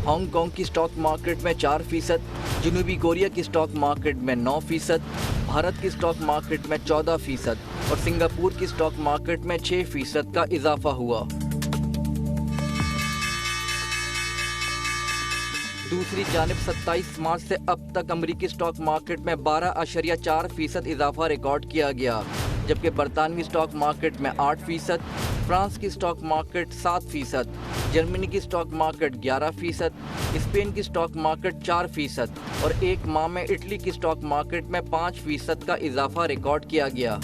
ہانگ کانگ کی اسٹاک مارکیٹ میں 4%، جنوبی کوریا کی اسٹاک مارکیٹ میں 9%، بھارت کی اسٹاک مارکیٹ میں 14% اور سنگاپور کی اسٹاک مارکیٹ میں 6% کا اضافہ ہوا. دوسری جانب 27 مارچ سے اب تک امریکی اسٹاک مارکیٹ میں 12.4% اضافہ ریکارڈ کیا گیا، جبکہ برطانوی اسٹاک مارکیٹ میں 8%، فرانس کی اسٹاک مارکیٹ 7%، جرمنی کی اسٹاک مارکیٹ 11%، اسپین کی اسٹاک مارکیٹ 4% اور ایک ماہ میں اٹلی کی اسٹاک مارکیٹ میں 5% کا اضافہ ریکارڈ کیا گیا.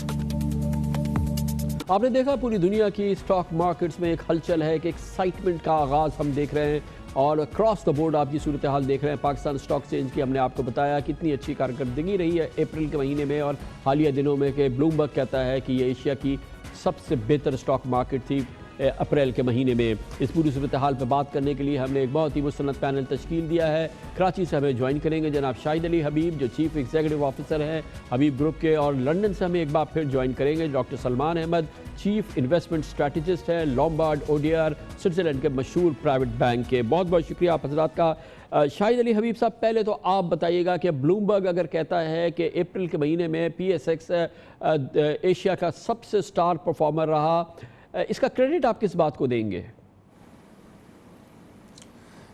آپ نے دیکھا پوری دنیا کی اسٹاک مارکیٹس میں ایک ہلچل ہے، ایک ایکسائٹمنٹ کا آغاز ہم دیکھ رہے ہیں، اور اکراس دا بورڈ آپ کی صورتحال دیکھ رہے ہیں. پاکستان اسٹاک ایکسچینج کی ہم نے آپ کو بتایا کتنی اچھی کارکردگی رہی ہے اپریل کے مہینے میں اور حالیہ دنوں میں، کہ بلومبرگ کہتا ہے کہ یہ ایشیا کی سب سے بہتر اسٹاک مارکیٹ تھی اپریل کے مہینے میں. اس پوری صورتحال پہ بات کرنے کے لیے ہم نے ایک بہت ہی مستند پینل تشکیل دیا ہے. کراچی سے ہمیں جوائن کریں گے جناب شاہد علی حبیب، جو چیف ایگزیکٹو آفیسر ہیں حبیب گروپ کے، اور لنڈن سے ہمیں ایک بار پھر جوائن کریں گے doctor Salman Ahmed, chief investment strategist ہیں لومبارڈ ODR سوئٹزرلینڈ کے مشہور پرائیویٹ بینک کے. بہت بہت شکریہ آپ حضرات کا. شاہد علی حبیب صاحب، پہلے تو آپ بتائیے گا کہ بلومبرگ اگر کہتا ہے کہ اپریل کے مہینے میں PSX ایشیا کا سب سے سٹار پرفارمر رہا، اس کا کریڈٹ آپ کس بات کو دیں گے؟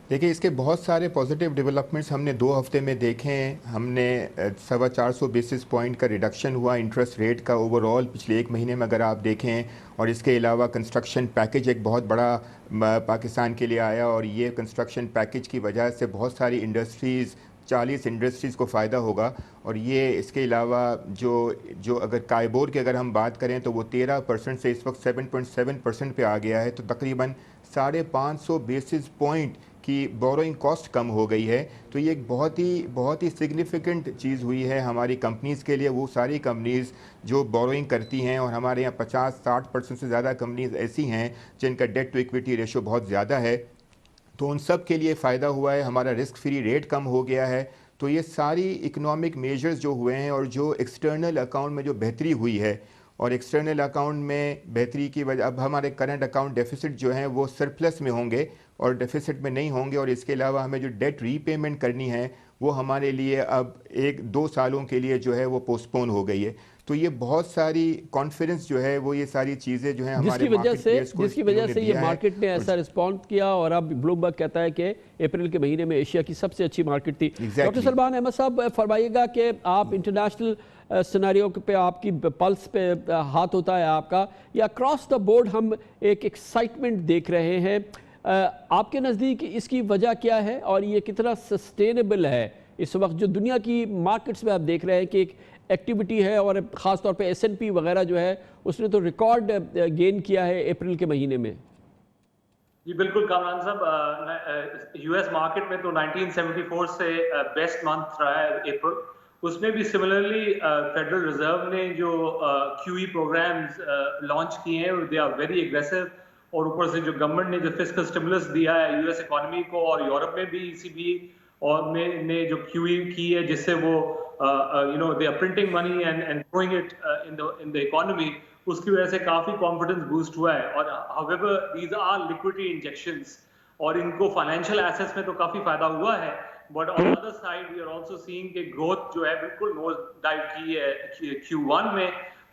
دیکھیں اس کے بہت سارے پازیٹیو ڈیولپمنٹس ہم نے 2 ہفتے میں دیکھے ہیں. ہم نے 450 بیسس پوائنٹ کا ریڈکشن ہوا انٹرسٹ ریٹ کا اوور آل پچھلے 1 مہینے میں اگر آپ دیکھیں, اور اس کے علاوہ کنسٹرکشن پیکج ایک بہت بڑا پاکستان کے لیے آیا, اور یہ کنسٹرکشن پیکج کی وجہ سے بہت ساری انڈسٹریز 40 انڈسٹریز کو فائدہ ہوگا. اور یہ اس کے علاوہ جو اگر کائبور کی اگر ہم بات کریں تو وہ 13% سے اس وقت 7.7% پہ آ گیا ہے, تو تقریباً 550 بیسس پوائنٹ کی بوروئنگ کاسٹ کم ہو گئی ہے. تو یہ ایک بہت ہی سگنیفیکنٹ چیز ہوئی ہے ہماری کمپنیز کے لیے. وہ ساری کمپنیز جو بوروئنگ کرتی ہیں, اور ہمارے یہاں 50-60% سے زیادہ کمپنیز ایسی ہیں جن کا ڈیٹ ٹو ایکویٹی ریشو بہت زیادہ ہے, تو ان سب کے لیے فائدہ ہوا ہے. ہمارا رسک فری ریٹ کم ہو گیا ہے. تو یہ ساری اکنامک میجرز جو ہوئے ہیں, اور جو ایکسٹرنل اکاؤنٹ میں جو بہتری ہوئی ہے, اور ایکسٹرنل اکاؤنٹ میں بہتری کی وجہ اب ہمارے کرنٹ اکاؤنٹ ڈیفیسٹ جو ہیں وہ سرپلس میں ہوں گے اور ڈیفیسٹ میں نہیں ہوں گے. اور اس کے علاوہ ہمیں جو ڈیٹ ری پیمنٹ کرنی ہے وہ ہمارے لیے اب 1-2 سالوں کے لیے جو ہے وہ پوسٹ پون ہو گئی ہے. تو یہ بہت ساری کانفیڈنس جو ہے وہ یہ ساری چیزیں جو ہیں ہمارے جس کی وجہ سے یہ مارکیٹ نے ایسا رسپونڈ کیا, اور اب بلومبرگ کہتا ہے کہ اپریل کے مہینے میں ایشیا کی سب سے اچھی مارکیٹ تھی. ڈاکٹر سلمان احمد صاحب فرمائیے گا کہ آپ انٹرنیشنل سیناریو پہ آپ کی پلس پہ ہاتھ ہوتا ہے آپ کا, یا اکراس دا بورڈ ہم ایک ایکسائٹمنٹ دیکھ رہے ہیں, آپ کے نزدیک اس کی وجہ کیا ہے, اور یہ کتنا سسٹینیبل ہے اس وقت جو دنیا کی مارکیٹس میں آپ دیکھ رہے ہیں کہ ایک ایکٹیویٹی ہے, اور خاص طور پہ S&P وغیرہ جو ہے اس نے تو ریکارڈ گین کیا ہے اپریل کے مہینے میں. جی بالکل کامران صاحب, یو ایس مارکیٹ میں تو 1974 سے بیسٹ منتھ رہا ہے اپریل. اس میں بھی سملرلی فیڈرل ریزرو نے جو QE پروگرامز لانچ کیے ہیں دے آر ویری ایگریسو, اور اوپر سے جو گورنمنٹ نے جو فسکل اسٹیمولس دیا ہے یو ایس اکانومی کو, اور یورپ میں بھی ECB اور نے جو QE کی ہے جس سے وہ they are printing money and throwing it in the economy, اس کی وجہ سے کافی کانفیڈنس بوسٹ ہوا ہے. اور however these are liquidity injections, اور ان کو فائنینشیل ایسیٹس میں تو کافی فائدہ ہوا ہے, but on the other side we are also seeing کہ گروتھ جو ہے بالکل نوز ڈائیو کی ہے Q1 میں,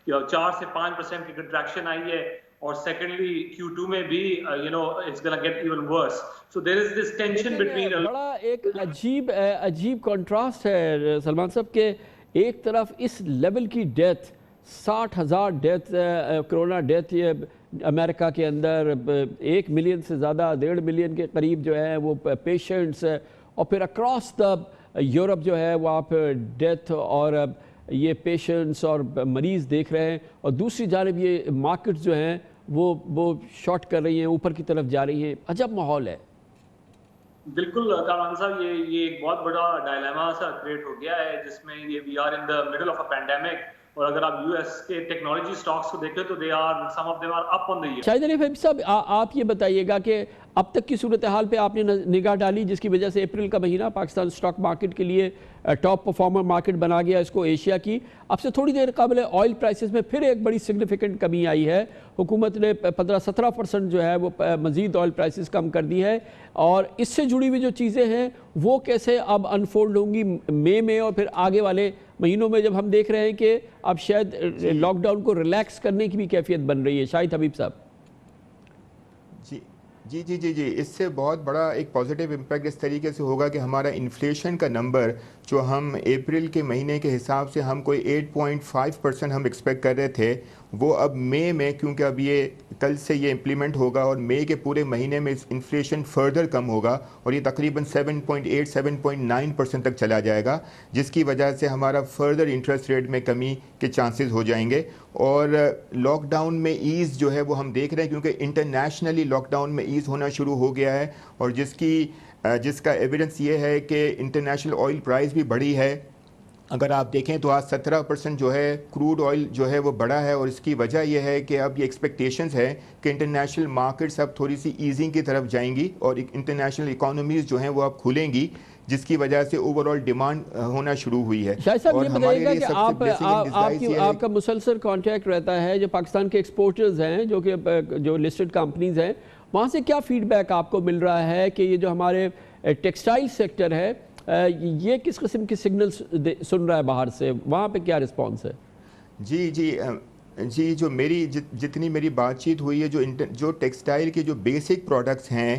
4 سے 5% کی کنٹریکشن آئی ہے, اور سیکنڈلی Q2 میں بھی it's gonna get even worse. So there is this tension between بڑا ایک عجیب کنٹراسٹ ہے سلمان صاحب کہ ایک طرف اس لیول کی ڈیتھ 60,000 ڈیتھ کرونا ڈیتھ یہ امریکہ کے اندر 1 ملین سے زیادہ 1.5 ملین کے قریب جو ہے وہ پیشنٹس, اور پھر اکراس دا یورپ جو ہے وہ آپ ڈیتھ اور یہ پیشنٹس اور مریض دیکھ رہے ہیں, اور دوسری جانب یہ مارکیٹس جو ہیں وہ شارٹ کر رہی ہیں, اوپر کی طرف جا رہی ہیں. عجب ماحول ہے. بالکل کامران صاحب, یہ ایک بہت بڑا ڈائلیما سا کریٹ ہو گیا ہے جس میں یہ we are in the middle of a pandemic, اور اگر آپ US کے ٹیکنالوجی سٹاکس کو دیکھیں تو some of them are up on the year. شاہد علی حبیب صاحب, آپ یہ بتائیے گا کہ اب تک کی صورتحال پہ آپ نے نگاہ ڈالی جس کی وجہ سے اپریل کا مہینہ پاکستان سٹاک مارکیٹ کے لیے ٹاپ پرفارمر مارکیٹ بنا گیا اس کو ایشیا کی. اب سے تھوڑی دیر قبل آئل پرائسز میں پھر ایک بڑی سگنیفیکنٹ کمی آئی ہے, حکومت نے 15-17% جو ہے وہ مزید آئل پرائسز کم کر دی ہے, اور اس سے جڑی ہوئی جو چیزیں ہیں وہ کیسے اب انفولڈ ہوں گی مئی میں اور پھر آگے والے مہینوں میں, جب ہم دیکھ رہے ہیں کہ اب شاید لاک ڈاؤن کو ریلیکس کرنے کی بھی کیفیت بن رہی ہے. شاہد حبیب صاحب. جی اس سے بہت بڑا ایک پازیٹیو امپیکٹ اس طریقے سے ہوگا کہ ہمارا انفلیشن کا نمبر جو ہم اپریل کے مہینے کے حساب سے ہم کوئی 8.5% ہم ایکسپیکٹ کر رہے تھے, وہ اب مئی میں, کیونکہ اب یہ کل سے یہ امپلیمنٹ ہوگا اور مئی کے پورے مہینے میں انفلیشن فردر کم ہوگا اور یہ تقریباً 7.8-7.9% تک چلا جائے گا, جس کی وجہ سے ہمارا فردر انٹرسٹ ریٹ میں کمی کے چانسز ہو جائیں گے. اور لاک ڈاؤن میں ایز جو ہے وہ ہم دیکھ رہے ہیں, کیونکہ انٹرنیشنلی لاک ڈاؤن میں ایز ہونا شروع ہو گیا ہے, اور جس کا ایویڈنس یہ ہے کہ انٹرنیشنل آئل پرائز بھی بڑھی ہے. اگر آپ دیکھیں تو آج 17% جو ہے کروڈ آئل جو ہے وہ بڑھا ہے, اور اس کی وجہ یہ ہے کہ اب یہ ایکسپیکٹیشنز ہے کہ انٹرنیشنل مارکیٹس اب تھوڑی سی ایزنگ کی طرف جائیں گی اور انٹرنیشنل اکانومیز جو ہیں وہ اب کھلیں گی, جس کی وجہ سے اوور آل ڈیمانڈ ہونا شروع ہوئی ہے. شاہد صاحب یہ بتائیے گا کہ آپ کا مسلسل کانٹیکٹ رہتا ہے جو پاکستان کے ایکسپورٹرز ہیں جو لسٹڈ کمپنیز ہیں, وہاں سے کیا فیڈ بیک آپ کو مل رہا ہے کہ یہ جو ہمارے ٹیکسٹائل سیکٹر ہے یہ کس قسم کی سگنلز سن رہا ہے باہر سے, وہاں پہ کیا رسپانس ہے؟ جی جو جتنی میری بات چیت ہوئی ہے, جو ٹیکسٹائل کے جو بیسک پروڈکٹس ہیں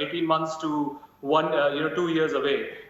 18 months to 2 years away,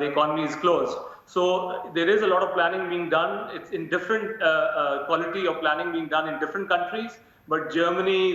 the economy is closed. So there is a lot of planning being done. It's in different quality of planning being done in different countries, but Germany,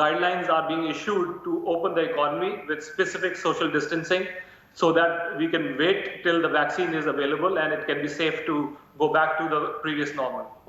guidelines are being issued to open the economy with specific social distancing, so that we can wait till the vaccine is available and it can be safe to go back to the previous normal.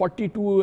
42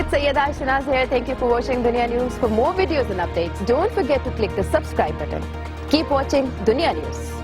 It's Sayyeda Shanaz here. Thank you for watching Dunia News. For more videos and updates, don't forget to click the subscribe button. Keep watching Dunia News.